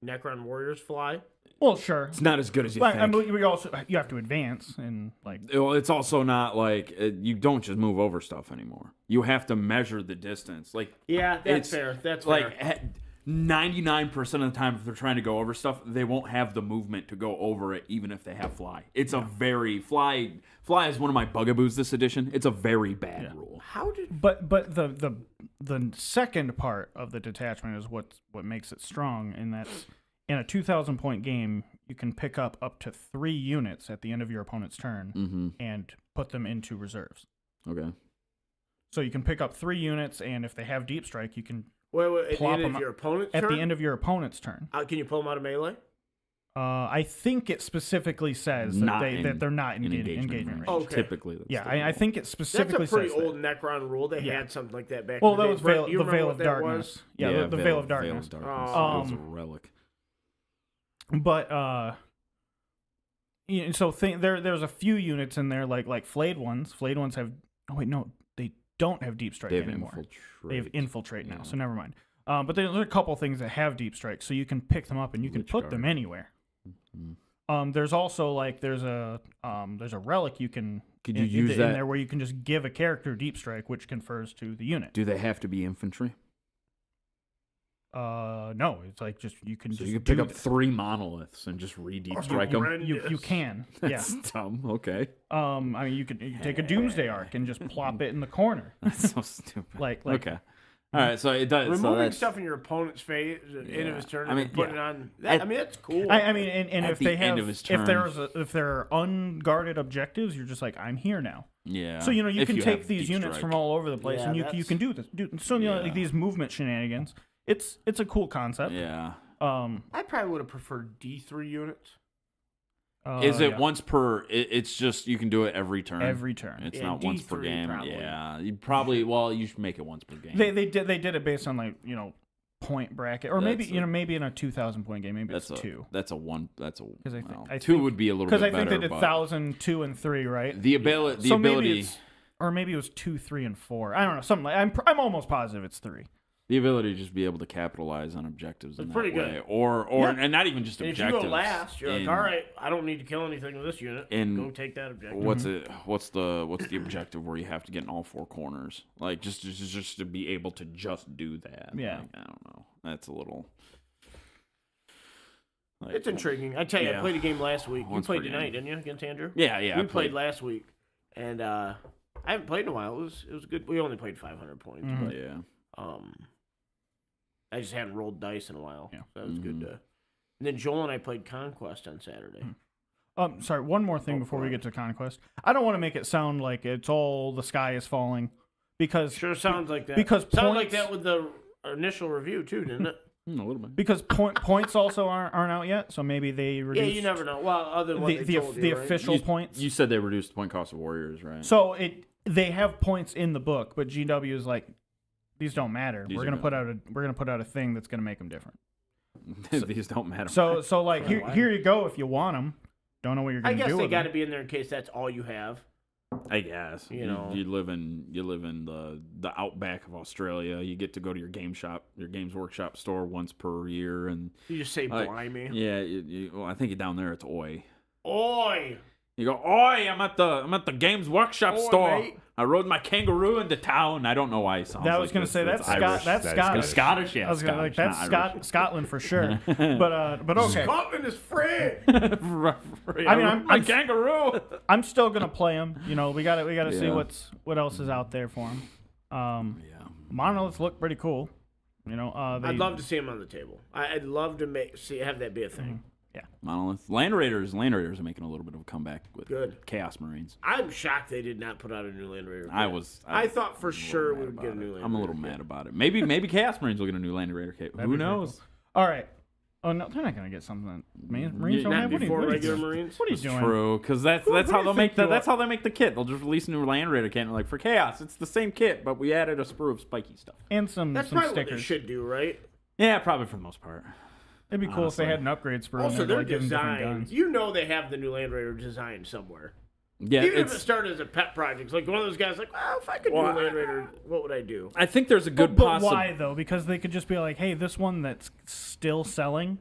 Necron warriors fly? Well, sure. it's not as good as you But, think. I mean, you have to advance and like Well, it's also not like you don't just move over stuff anymore. You have to measure the distance. Like Yeah, that's it's fair. That's like fair. 99% of the time, if they're trying to go over stuff, they won't have the movement to go over it, even if they have fly. It's a very fly is one of my bugaboos this edition. It's a very bad rule. How did But the second part of the detachment is what makes it strong, and that's in a 2,000 point game, you can pick up to 3 units at the end of your opponent's turn and put them into reserves. Okay. So you can pick up 3 units, and if they have deep strike, you can wait at the plop end them of your opponent's at turn? the end of your opponent's turn. Can you pull them out of melee? I think it specifically says that they're not engagement range. Okay. Typically, that's Yeah, the I think it specifically That's a pretty says old Necron rule. They had something like that back Well, in the that day. was Brett, you the remember Veil what of that Darkness. was? Yeah, the Veil of Darkness. Veil of Darkness. It was a relic. But so there's a few units in there like flayed ones. Flayed ones have. Oh wait, no, they don't have deep strike anymore. They have infiltrate now, so never mind. But there's a couple things that have deep strike, so you can pick them up and you can put them anywhere. Mm-hmm. There's also like there's a relic you can use in there where you can just give a character deep strike, which confers to the unit. Do they have to be infantry? No, it's like just you can pick up 3 monoliths and just deep strike them. You can, yeah. That's dumb. Okay. I mean, you can take a Doomsday Arc and just plop it in the corner. That's so stupid. Like okay. All right, so it does. Removing stuff in your opponent's face end of his turn and putting it on. I mean, that's cool. I mean, and if they have, turn, if there are unguarded objectives, you're just like, I'm here now. Yeah. So you can take these units from all over the place, and you can do this. So like these movement shenanigans. It's a cool concept. Yeah. I probably would have preferred D3 units. Is it once per? It's just you can do it every turn. Every turn. It's not once per game. Probably. Yeah, you probably. Well, you should make it once per game. They did it based on like point bracket, or maybe in a 2,000 point game, maybe it's 2. That's a 1. That's a because I think 2 would be a little bit better. Because I think they did 1,000, 2, and 3, right? The ability. Or maybe it was 2, 3, and 4. I don't know. Something like I'm almost positive it's 3. The ability to just be able to capitalize on objectives in that pretty way. good. Or and not even just and objectives. If you go last, you're like, all right, I don't need to kill anything with this unit. Go take that objective. What's the objective where you have to get in all 4 corners? Like just to be able to just do that. Yeah. Like, I don't know. That's a little. Like, it's intriguing. I tell you, I played a game last week. You played tonight, didn't you, against Andrew? Yeah. We played last week, and I haven't played in a while. It was good. We only played 500 points, but I just hadn't rolled dice in a while. Yeah. So that was good to. And then Joel and I played Conquest on Saturday. Sorry, one more thing before we get to Conquest. I don't want to make it sound like it's all the sky is falling, because sure sounds like that. Because sounds like that with the initial review too, didn't it? A little bit. Because points also aren't out yet, so maybe they reduced. Yeah, you never know. Well, other than what the official points. You said they reduced the point cost of warriors, right? So they have points in the book, but GW is like, these don't matter. We're gonna put out a thing that's gonna make them different. These don't matter. So like here you go if you want them. Don't know what you're gonna do. I guess they got to be in there in case that's all you have. I guess you know you live in the outback of Australia. You get to go to your Games Workshop store once per year, and you just say blimey. Yeah, well, I think down there it's oi. Oi. You go, oi! I'm at the Games Workshop store. Mate. I rode my kangaroo into town. I don't know why he sounds that. I was like going to say that's Scottish. Scottish, yeah. I was gonna, like that's Scotland for sure. But okay. Scotland is free. I mean, I'm kangaroo. I'm still gonna play him. You know, we got to see what else is out there for him. Monoliths look pretty cool. You know, I'd love to see him on the table. I'd love to have that be a thing. Mm-hmm. Yeah. Monolith. Land Raiders are making a little bit of a comeback with Chaos Marines. I'm shocked they did not put out a new Land Raider kit. I thought for sure we would get a new Land Raider. I'm a little mad about it. Maybe Chaos Marines will get a new Land Raider kit. Who knows? Cool. All right. Oh no, they're not gonna get something. Marines don't have regular Marines. What are you doing? True, because that's how they'll make the kit. They'll just release a new Land Raider kit and like for Chaos, it's the same kit, but we added a sprue of spiky stuff and some That's some probably stickers. What they should do, right? Yeah, probably for the most part. It'd be cool if they had an upgrade sprue. Also, their like design. You know they have the new Land Raider design somewhere. Yeah, even if it started as a pet project, it's like one of those guys, like, well, if I could do a Land Raider, what would I do? I think there's a good But why though? Because they could just be like, hey, this one that's still selling,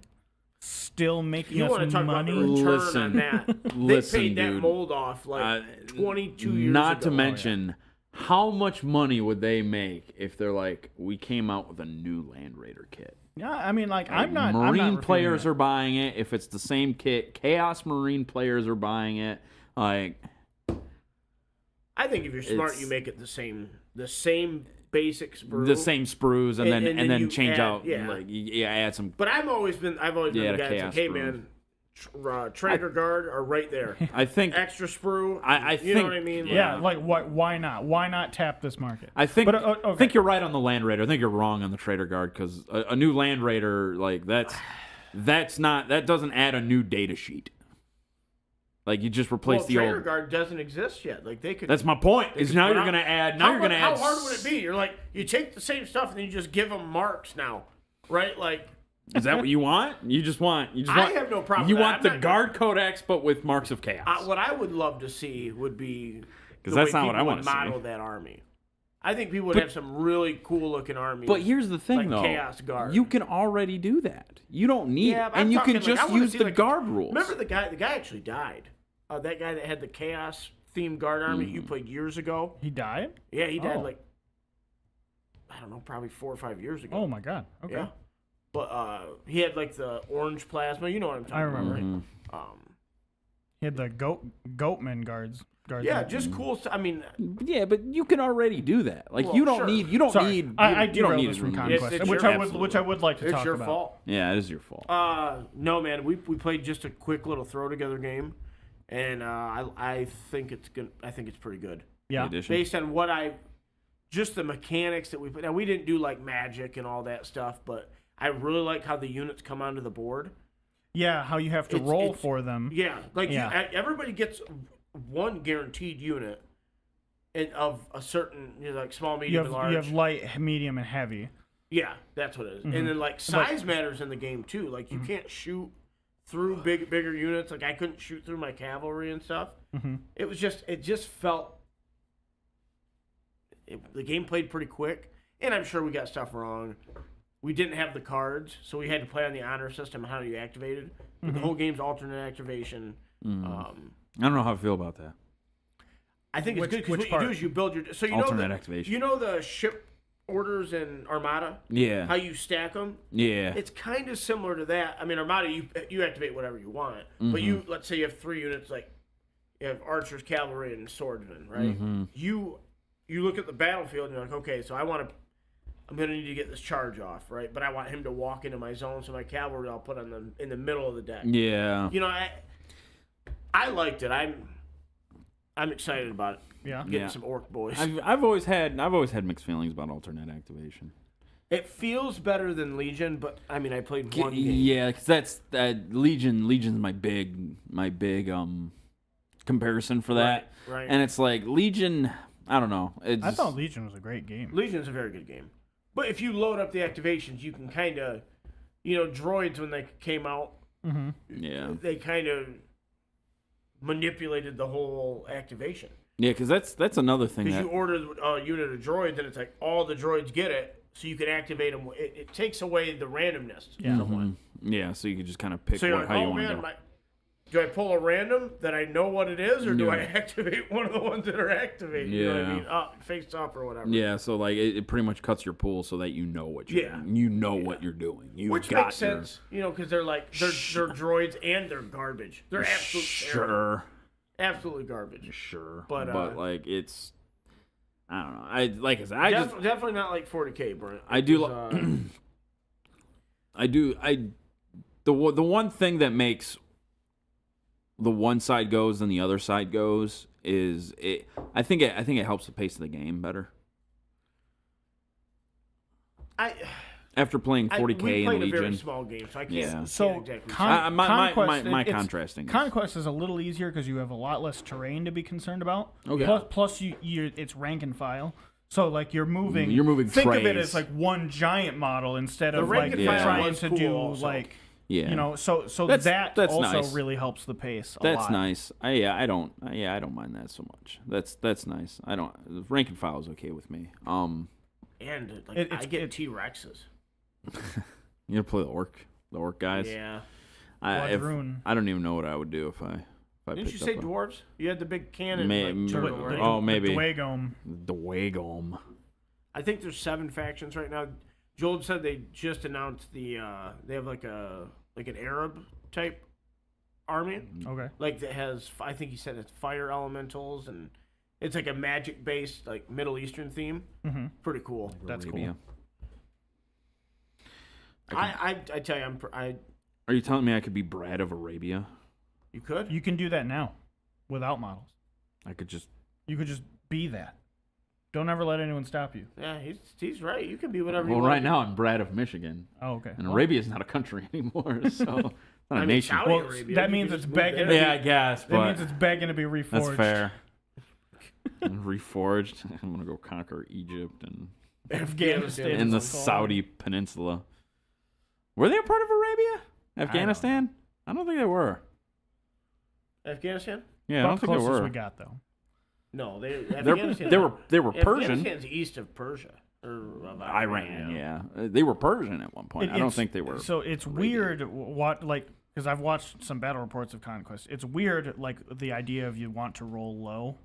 still making us money. You want to talk about the return on that? Listen, they paid that dude, mold off like 22 years Not ago. to mention, how much money would they make if they're like, we came out with a new Land Raider kit? Yeah, I mean, like, Marine I'm not players are buying it. If it's the same kit, Chaos Marine players are buying it. Like, I think if you're smart, you make it the same basic sprue, the same sprues, and then change add, out, yeah, add some. But I've always been the guy that's like, hey man, Trader Guard are right there. I think extra sprue. I you think, know what I mean? Yeah, like why not? Why not tap this market? I think. But, I think you're right on the Land Raider. I think you're wrong on the Trader Guard because a new Land Raider like that's that doesn't add a new data sheet. Like you just replace the Trainer old. Guard doesn't exist yet. Like they could. That's my point. Is now you're gonna add. Now you're gonna add. How hard would it be? You're like you take the same stuff and then you just give them marks now, right? Like. Is that what you want? You just want. I have no problem. You with want that. the guard codex, but with marks of chaos. What I would love to see would be because that's not what I want to model see. that army. I think people would have some really cool looking armies. But here's the thing, like though. Chaos Guard. You can already do that. You don't need, Yeah, but and I'm you can talking, like, I just wanna use see, the like, guard rules. Remember the guy? The guy actually died. That guy that had the Chaos themed guard army Mm. you played years ago. He died? Yeah, he died Oh. like I don't know, probably 4 or 5 years ago. Oh my god. Okay. Yeah. But he had like the orange plasma. You know what I'm talking I remember. about, right? He had the goatman guards. Yeah, just cool. I mean, Yeah, but you can already do that. Like Well, you don't sure. need. You don't Sorry, need. I you don't derailed need this it from removed. Conquest, It's which your- I would like to it's talk your about. fault. Yeah, it is your fault. No, man. We played just a quick little throw together game, and I think it's good. I think it's pretty good Yeah. Addition. based on what just the mechanics that we put. Now we didn't do like magic and all that stuff, but I really like how the units come onto the board. Yeah, how you have to It's- roll it's- for them. Yeah, like Yeah. everybody gets one guaranteed unit, and of a certain like small, You medium, have and large. you have light, medium, and heavy. Yeah, that's what it is. Mm-hmm. And then like size matters in the game too. Like you can't shoot through bigger units. Like I couldn't shoot through my cavalry and stuff. Mm-hmm. It just felt the game played pretty quick. And I'm sure we got stuff wrong. We didn't have the cards, so we had to play on the honor system and how you activated. But the whole game's alternate activation. I don't know how I feel about that. I think it's Which- good because which what you part? do is you build your so you Alternate know activation. You know the ship orders in Armada, how Yeah. you stack them. Yeah. It's kind of similar to that. I mean, Armada, you activate whatever you want, but you let's say you have 3 units, like you have archers, cavalry, and swordsmen, right? You look at the battlefield and you're like, okay, so I'm gonna need to get this charge off, right? But I want him to walk into my zone, so my cavalry I'll put in the middle of the deck. Yeah. You know, I liked it. I'm excited about it. Yeah. Getting Yeah. some orc boys. I've always had mixed feelings about alternate activation. It feels better than Legion, but I mean, I played one game. Yeah, because that's Legion's my big comparison for that. Right. And it's like Legion. I don't know. It's, I thought Legion was a great game. Legion's a very good game. But if you load up the activations, you can kind of, droids when they came out, Yeah. they kind of manipulated the whole activation. Yeah, because that's another thing Because that you order a unit of droids, and it's like all the droids get it, so you can activate them. It takes away the randomness. Yeah. somewhat. yeah, so you can just kind of pick So you're like, how you oh want to man, go. do I pull a random that I know what it is, or do Yeah. I activate one of the ones that are activated? You know what I Yeah. mean? Face up or whatever. Yeah, so like it pretty much cuts your pool so that you know what you're Yeah. doing. You know what you're doing. You Which got makes sense, because they're like they're droids and they're garbage. They're absolutely terrible. Sure. Absolutely garbage. Sure. But, like it's I don't know. I just Definitely not like 40K, Brent. I do Because, the one thing that makes the one side goes and the other side goes is it. I think it helps the pace of the game better. After playing 40K we in played a very Legion, small game, so I can't. Yeah. can't So, exactly my it's- contrasting. Conquest is a little easier because you have a lot less terrain to be concerned about. Okay. Plus it's rank and file. So like you're moving. You're moving Think of it trays. as like one giant model instead The of rank like and file trying was to cool do also. like yeah, So That's also nice. really helps the pace. that's lot. nice. I don't mind that so much. That's nice. I don't rank and file is okay with me. And It's- I get T-Rexes. You gonna play the orc guys? Yeah. Quadroon. I don't even know what I would do if I Didn't picked you say up a- dwarves? You had the big cannon. May- turtle, may- right? oh, maybe. Dwagome. Dwagome. I think there's 7 factions right now. Joel said they just announced they have like an Arab type army, Okay. like that has, I think he said it's fire elementals, and it's like a magic based like Middle Eastern theme. Mm-hmm. Pretty cool. That's Arabia. cool. I tell you, Are you telling me I could be Brad of Arabia? you could. You can do that now, without models. I could just. You could just be that. Don't ever let anyone stop you. Yeah, he's right. You can be whatever you Well, want. right now I'm Brad of Michigan, Oh, okay. and Arabia is not a country anymore, so it's not a nation. Saudi Well, Arabia, that you means can it's just move begging. there. Yeah, I guess, That but means it's begging to be reforged. that's fair. And reforged. I'm gonna go conquer Egypt and Afghanistan. in the is called. Saudi Peninsula. Were they a part of Arabia? Afghanistan? I don't think they were. Afghanistan? Yeah, I About don't think they closest were. we got though. No, They were Persian. Afghanistan's east of Persia or of Iran, yeah. They were Persian at one point. I don't It's- think they were. So it's weird what like because I've watched some battle reports of Conquest. It's weird like the idea of you want to roll low.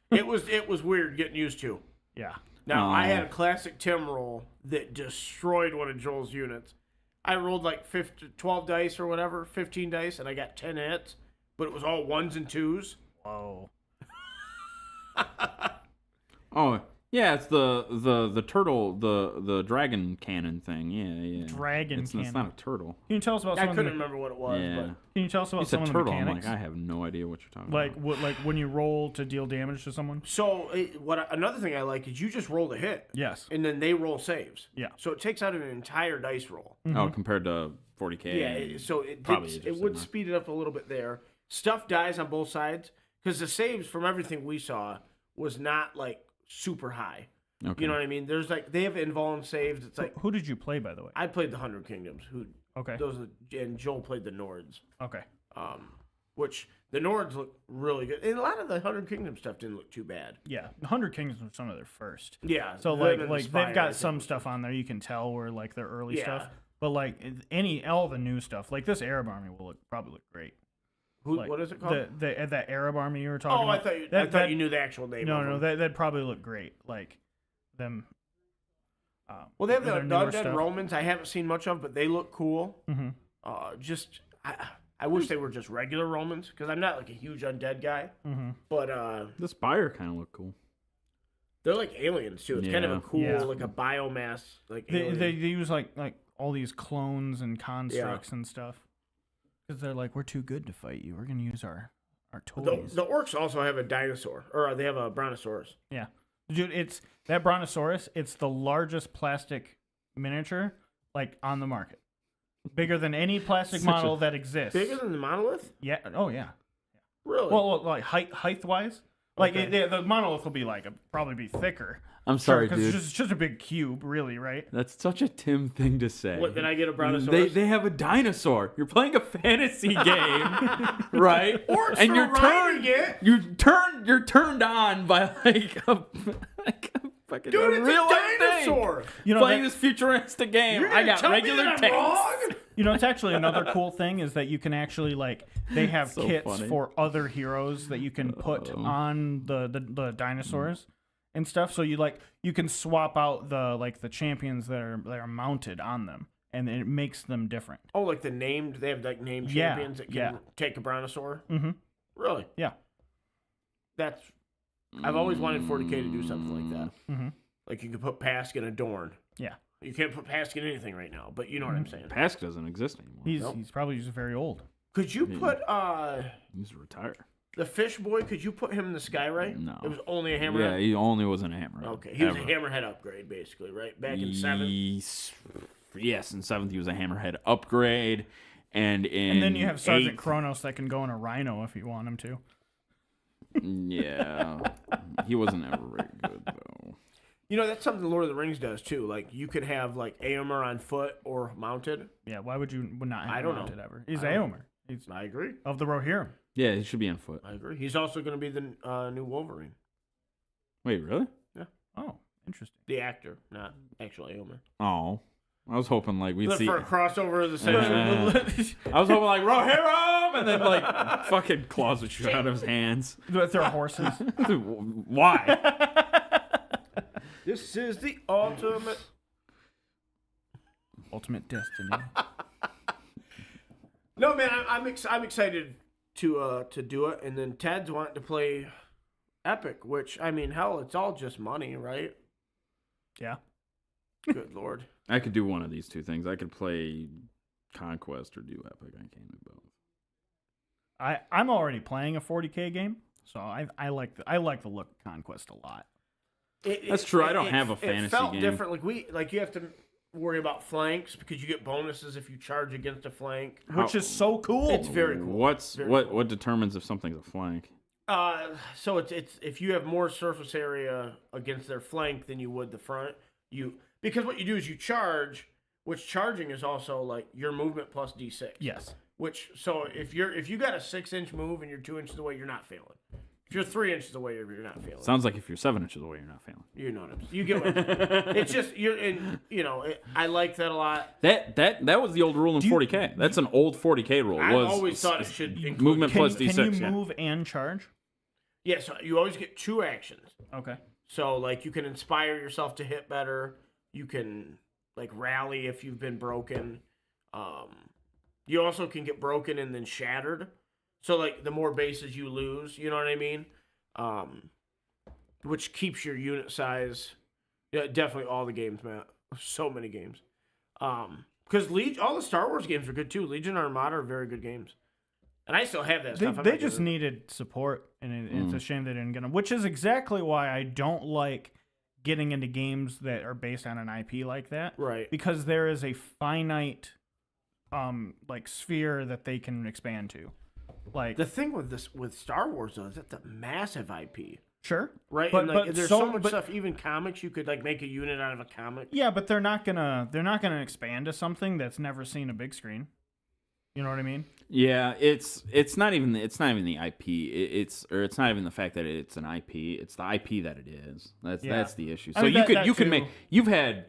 It was weird getting used to. Yeah. Now I Oh. had a classic Tim roll that destroyed one of Joel's units. I rolled like 12 dice or whatever, 15 dice, and I got 10 hits, but it was all ones and twos. Whoa. Oh, yeah, it's the turtle, the dragon cannon thing. Yeah. Dragon It's cannon. not a turtle. Can you tell us about I some of couldn't the, remember what it was, Yeah. but Can you tell us about It's a some of the turtle. I'm mechanics? like, I have no idea what you're talking Like about. what like when you roll to deal damage to someone? so another thing I like is you just roll a hit, Yes. and then they roll saves. Yeah. So it takes out an entire dice roll. Oh, compared to 40K. Yeah, so it Probably did, is it just would in there. speed it up a little bit there. Stuff dies on both sides because the saves from everything we saw was not like super high. Okay. You know what I mean? There's like they have invuln saves. It's like Who did you play by the way? I played the 100 Kingdoms. Who Okay. those and Joel played the Nords. Okay. Which the Nords look really good. And a lot of the 100 Kingdom stuff didn't look too bad. Yeah. The 100 Kingdoms were some of their first. Yeah. So them like and like Spire, they've I got think, some was- stuff on there you can tell where like their early Yeah. stuff. But like all the new stuff, like this Arab army will probably look great. Who, Like, what is it called? that Arab army you were talking Oh, I about. thought you, that, I thought that- you knew the actual name. No, of no, them. that'd probably look great. Like them. Well, they have the their newer undead stuff. Romans. I haven't seen much of, but they look cool. Mm-hmm. I wish they were just regular Romans because I'm not like a huge undead guy. Mm-hmm. But The spire kind of looked cool. they're like aliens too. It's kind of a Yeah. cool, Yeah. like a biomass, like They alien. use like all these clones and constructs and stuff because they're like, we're too good to fight you. We're gonna use our toys. The orcs also have a dinosaur, or they have a brontosaurus. Yeah, dude, it's that brontosaurus. It's the largest plastic miniature like on the market, bigger than any plastic Such a- model that exists. Bigger than the monolith? Yeah. Oh yeah. Really? Well, like height wise, like Okay. the monolith will be like probably be thicker. I'm sorry, because dude. it's just a big cube, really, right? That's such a Tim thing to say. What, did I get a brontosaurus? They have a dinosaur. You're playing a fantasy game, right? Orcs and were you're riding it. you're turned on by like a fucking Dude, it's real a life dinosaur. thing. You know, Playing that- this futuristic game. You're I gonna got tell me regular that I'm tanks. wrong? You know, it's actually another cool thing is that you can actually like they have So kits funny. for other heroes that you can put on the dinosaurs and stuff. So you can swap out the champions that are mounted on them, and it makes them different. Oh, like they have like named Yeah, champions that can yeah. take a brontosaur? Mm-hmm. Really? Yeah. I've always wanted 40K to do something like that. Mm-hmm. Like you could put Pask in a Dorn. Yeah. You can't put Pask in anything right now, but you know what I'm saying. Pask doesn't exist anymore. He's probably just very old. Could you put He's retired. the fish boy? Could you put him in the Skyray? No. It was only a Yeah, hammerhead. he only was in a hammer. Okay, he was a hammerhead upgrade basically, right? Back in 7th. Yes, in 7th he was a hammerhead upgrade, and in And then you have Sergeant 8th Kronos that can go in a rhino if you want him to. Yeah, he wasn't ever very good though. You know, that's something Lord of the Rings does too. Like you could have like Aomer on foot or mounted. Yeah, why would you not have I him don't mounted know. ever? He's I don't- Aomer. He's I agree. of the Rohirrim. Yeah, he should be on foot. I agree. He's also going to be the new Wolverine. Wait, really? Oh, interesting. The actor, not actually Aomer. Oh, I was hoping like we'd see. For a crossover of the century. I was hoping like Rohirrim, and then like fucking claws would shoot out of his hands. With their horses. Why? This is the ultimate. Ultimate destiny. No, man, I'm excited to do it, and then Ted's wanting to play Epic, which I mean, hell, it's all just money, right? Yeah. Good lord. I could do one of these two things. I could play Conquest or do Epic. I can't do both. I'm already playing a 40K game, so I like the look of Conquest a lot. That's true. I don't have a fantasy It felt game. different. Like you have to worry about flanks because you get bonuses if you charge against a flank. Which is so cool. It's very cool. What determines if something's a flank? So it's if you have more surface area against their flank than you would the front, because what you do is you charge, which charging is also like your movement plus D6. Yes. So if you got a 6-inch move and you're 2 inches away, you're not failing. If you're 3 inches away, you're not failing. Sounds like if you're 7 inches away, you're not failing. You know what I'm saying. You get what I'm saying. It's just I like that a lot. That was the old rule in 40K. That's an old 40K rule. I always thought it should include movement plus D6. Can you move and charge? Yeah, so you always get 2 actions. Okay. So like you can inspire yourself to hit better. You can like rally if you've been broken. You also can get broken and then shattered. So like the more bases you lose, you know what I mean? Which keeps your unit size. Yeah, definitely all the games, Matt. So many games. Because all the Star Wars games are good too. Legion and Armada are very good games. And I still have that stuff. They just needed support, and it's a shame they didn't get them. Which is exactly why I don't like getting into games that are based on an IP like that. Right. Because there is a finite sphere that they can expand to. Like The thing with Star Wars though is that's a massive IP. sure. Right? But, and there's so much stuff, even comics, you could like make a unit out of a comic. Yeah, but they're not gonna expand to something that's never seen a big screen. You know what I mean? Yeah, it's not even the IP. It's not even the fact that it's an IP. It's the IP that it is. That's the issue. So I mean, you can make you've had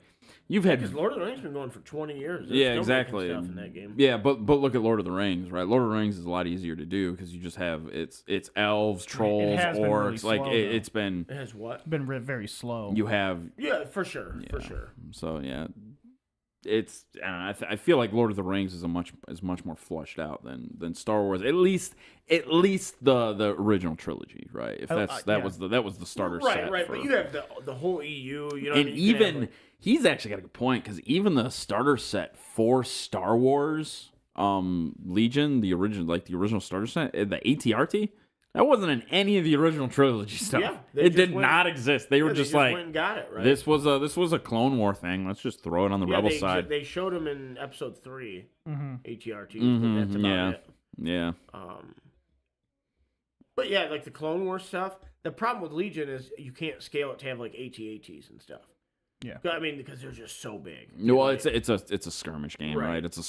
Because Lord of the Rings has been going for 20 years. They're still exactly making stuff in that game. Yeah, but look at Lord of the Rings, right? Lord of the Rings is a lot easier to do because you just have it's elves, trolls, has been really orcs. slow, though. It's been It has what? It's been very slow. you have Yeah, for sure. For sure. so yeah. It's I feel like Lord of the Rings is much more flushed out than Star Wars. At least the original trilogy, right? If that was the starter set. Right. But you have the whole EU, you know. And even he's actually got a good point because even the starter set for Star Wars, Legion, the original starter set, the ATRT. That wasn't in any of the original trilogy stuff. Yeah, it did not exist. They were they just like, went and got it, right? this was a Clone War thing. Let's just throw it on the Rebel side. They showed them in episode 3, ATRT. Mhm, But that's about it. Yeah. But yeah, like the Clone War stuff. The problem with Legion is you can't scale it to have like AT-ATs and stuff. Yeah. I mean, because they're just so big. Well, it's a skirmish game, Right. right? It's a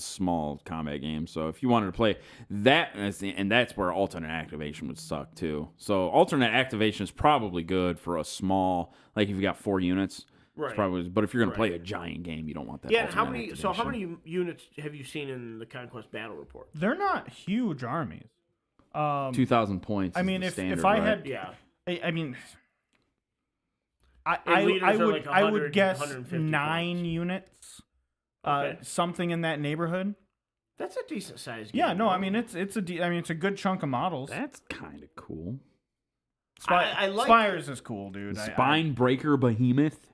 small combat game. So if you wanted to play that, and that's where alternate activation would suck too. So alternate activation is probably good for a small, like if you got 4 units. Right. It's probably, but if you're gonna play a giant game, you don't want that. Yeah, and alternate how activation. many units have you seen in the Conquest Battle Report? They're not huge armies. 2,000 points. I is mean, the if standard, I right? had, Yeah. I mean, And I leaders are would like I 100, would guess 150 9 points. units, Okay. something in that neighborhood. That's a decent size game. Yeah, no, I mean it's a good chunk of models. That's kind of cool. I like Spires is cool, dude. Spine Breaker Behemoth.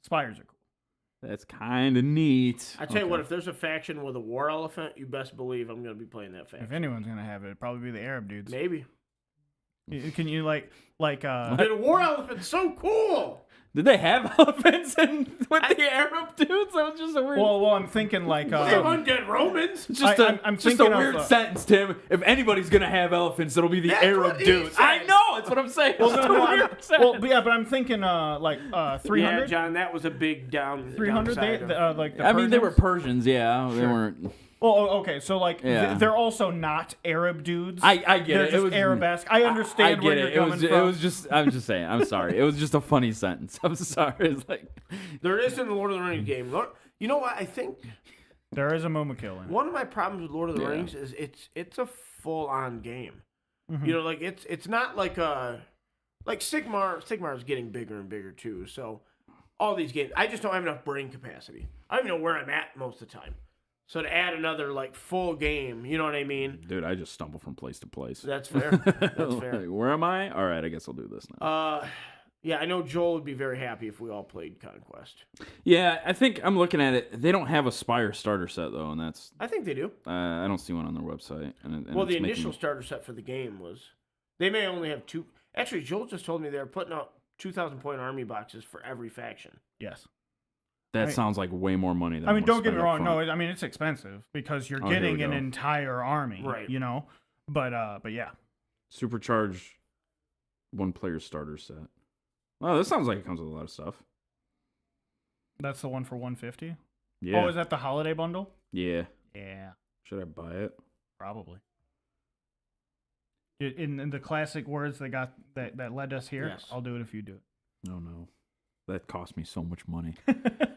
Spires are cool. That's kind of neat. I tell you what, if there's a faction with a war elephant, you best believe I'm going to be playing that faction. If anyone's gonna have it, it'd probably be the Arab dudes. Maybe. Can you like Dude, a war elephant's so cool. Did they have elephants with the Arab dudes? That was just a weird. well, I'm thinking like They have undead Romans. It's just I'm just a thinking of, weird sentence, Tim. If anybody's gonna have elephants, it'll be the That's Arab what he dudes. said. I know. That's what I'm saying. well, It's no, a no, weird sentence. but I'm thinking 300. Yeah, John, that was a big 300. downside They of- like the I mean, they were Persians? Persians. Yeah, they weren't. Well, okay, so like Yeah. they're also not Arab dudes. I get They're it. just it was Arabesque. I understand I where get you're it. coming from. It was just. I'm just saying. I'm sorry. It was just a funny sentence. I'm sorry. It's like There is in the Lord of the Rings game. You know what? I think There is a Momo kill in it. one of my problems with Lord of the Yeah. Rings is it's a full on game. Mhm. You know, like it's not like Sigmar. Sigmar is getting bigger and bigger too. So all these games, I just don't have enough brain capacity. I don't even know where I'm at most of the time. So to add another like full game, you know what I mean? dude, I just stumble from place to place. That's fair. That's fair. Like, where am I? All right, I guess I'll do this now. Yeah, I know Joel would be very happy if we all played Conquest. Yeah, I think I'm looking at it. They don't have a Spire starter set though, and that's I think they do. I don't see one on their website. And Well, it's the making initial me- starter set for the game was They may only have 2. Actually, Joel just told me they're putting out 2,000 point army boxes for every faction. Yes. That sounds like way more money than I mean, wanna don't get spend me up wrong. front. No, I mean it's expensive because you're Oh, here we getting an go. entire army, Right. You know, but yeah, Supercharged one player starter set. Oh, this sounds like it comes with a lot of stuff. that's the one for 150. Yeah. Oh, is that the holiday bundle? Yeah. Yeah, Should I buy it? probably. In the classic words that led us here, Yes. I'll do it if you do it. Oh no. That cost me so much money.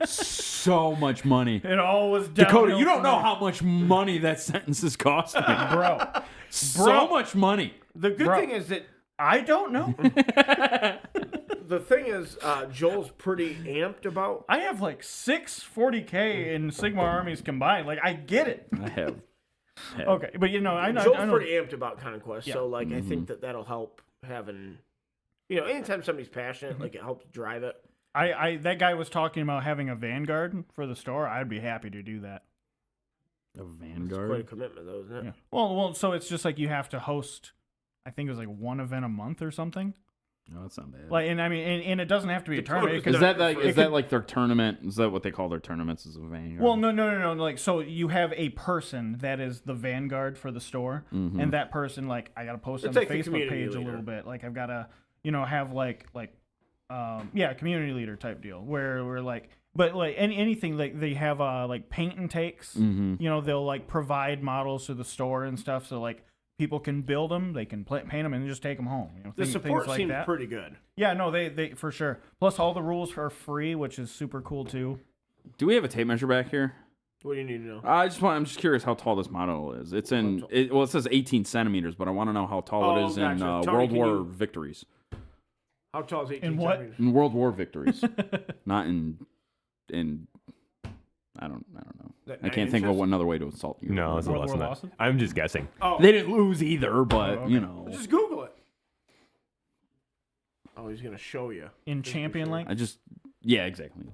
So much money. It all was Dakota, downhill you don't from know there. how much money that sentence has cost me. bro. So much money. The good Bro. thing is that I don't know. the thing is Joel's pretty amped about. I have like 6 40K in Sigma armies combined. Like I get it. I have. Okay, but you know, I know. Joel's I know. pretty amped about Conquest, Yeah. so like I think that'll help having. Anytime somebody's passionate, like it helps drive it. I that guy was talking about having a Vanguard for the store. I'd be happy to do that. A It's Vanguard. quite a commitment, though, isn't it? Yeah. Well, so it's just like you have to host. I think it was like one event a month or something. No, that's not bad. Like, and I mean, and it doesn't have to be a Dakota's tournament. is Because that like it could- like their tournament? Is that what they call their tournaments? Is a Vanguard? well, no. Like, so you have a person that is the Vanguard for the store, and that person, like, I gotta post on It's the like the Facebook community page a leader. little bit. Like, I've gotta, have like, community leader type deal where we're like, but like anything like they have like paint and takes. They'll like provide models to the store and stuff, so like people can build them, they can paint them, and just take them home. The Things support like seems that. pretty good. Yeah, no, they for sure. Plus, all the rules are free, which is super cool too. Do we have a tape measure back here? What do you need to know? I'm just curious how tall this model is. It's in it says 18 centimeters, but I want to know how tall it is in gotcha. Tony, World can War you- victories. How tall is 18 In what? centimeters? In World War victories, not in. I don't know. That I 9 can't think of inches? another way to insult you. No, it's World less War than that. losses? I'm just guessing. Oh, They didn't lose either, but okay. you know. just Google it. Oh, he's gonna show you. In Champion Link, Yeah, exactly.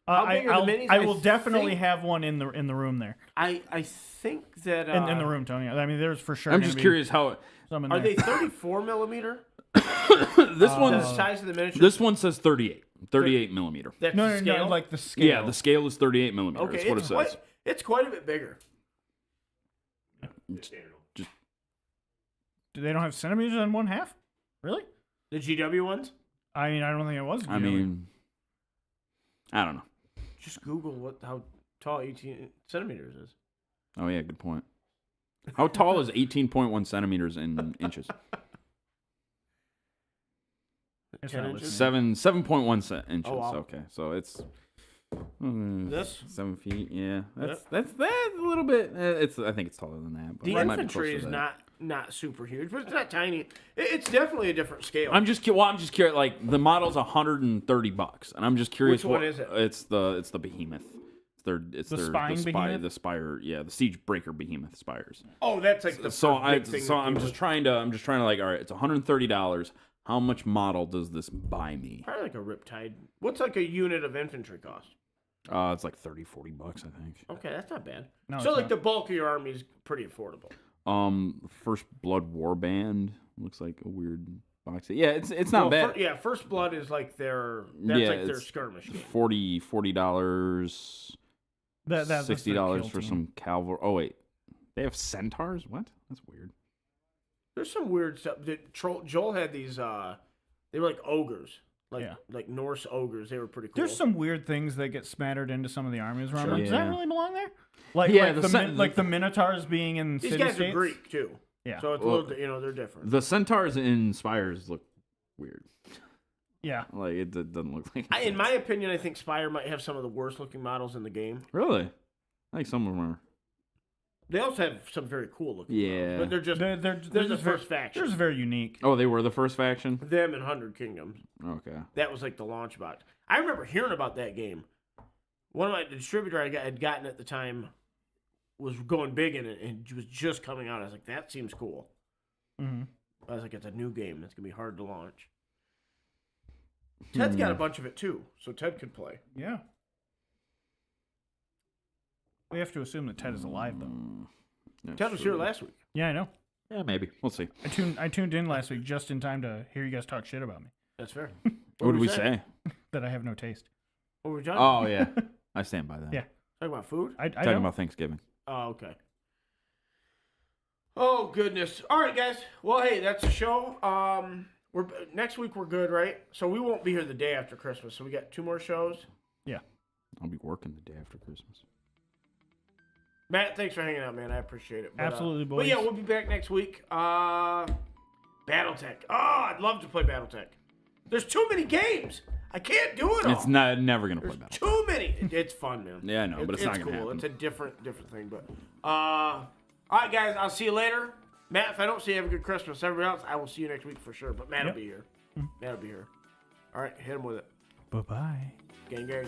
How big are the minis? I will definitely think- have one in the room there. I think that In the room, Tony. I mean, there's for sure. I'm gonna just be curious how some in Are there. they 34 millimeter? this The one's. size of the miniature. This one says 38 millimeter. That's No, the no, scale? no, like the scale. Yeah, the scale is 38 millimeter. Okay, That's what it it's says. it's quite a bit bigger. They don't have centimeters in 1/2. Really? The GW ones. I mean, I don't think it was. I mean, I don't know. Just Google how tall 18 centimeters is. Oh yeah, good point. How tall is 18.1 centimeters in inches? It's 10 not inches? listening. 7.1 inches. Oh, wow. Okay, so it's This? 7 feet. Yeah, that's a little bit. I think it's taller than that. But The it might be infantry closer is to that. not super huge, but it's not tiny. It's definitely a different scale. I'm just curious. Like the model's $130, and I'm just curious. Which one is it? It's the behemoth. It's The their spine behemoth? the spire. Yeah, the siege breaker behemoth spires. Oh, that's like the So first big thing that I'm came just with- trying to like, all right, it's $130. How much model does this buy me? probably like a Riptide. What's like a unit of infantry cost? It's like $30-$40, I think. Okay, that's not bad. No, so it's like not. the bulk of your army is pretty affordable. First Blood Warband looks like a weird box. Yeah, it's not bad. First Blood is like their their it's skirmish game. $40, That's their $60 kill for team. some cavalry. Oh wait, they have centaurs. What? That's weird. There's some weird stuff. Joel had these. They were like ogres, Yeah. like Norse ogres. They were pretty cool. There's some weird things that get smattered into some of the armies around. Sure. Does that Yeah. really belong there? Like, Yeah, like the Minotaurs being in These city guys states. are Greek too. Yeah. So it's Well, a little, they're different. The centaurs in spires look weird. Yeah. Like it doesn't look like. In my opinion, I think Spire might have some of the worst looking models in the game. Really, I think some of them are. They also have some very cool looking Yeah. models, but they're just They're they're just the very, first faction. they're just very unique. Oh, they were the first faction. Them and 100 Kingdoms. Okay. That was like the launch box. I remember hearing about that game. One of the distributor I had gotten at the time was going big in it and was just coming out. I was like, that seems cool. Mm-hmm. I was like, it's a new game. That's going to be hard to launch. Ted's got a bunch of it too, so Ted could play. Yeah. We have to assume that Ted is alive, though. Yeah, Ted was here last week. Yeah, I know. Yeah, maybe. We'll see. I tuned in last week just in time to hear you guys talk shit about me. That's fair. What did we say? That I have no taste. What were we talking Oh, yeah. I stand by that. Yeah. Talking about food? I Talking don't. about Thanksgiving. Oh, okay. Oh, goodness. All right, guys. Well, hey, that's the show. We're next week we're good, right? So we won't be here the day after Christmas. So we got 2 more shows. Yeah. I'll be working the day after Christmas. Matt, thanks for hanging out, man. I appreciate it. But, Absolutely, boys. But yeah, we'll be back next week. BattleTech. Oh, I'd love to play BattleTech. There's too many games. I can't do it all. It's never going to play There's BattleTech. too many. It's fun, man. Yeah, I know, but it's not gonna cool. happen. It's a different thing. But all right, guys. I'll see you later. Matt, if I don't see you, have a good Christmas. Everybody else, I will see you next week for sure. But Matt will be here. Matt will be here. All right, hit him with it. Bye-bye. Gang, gang.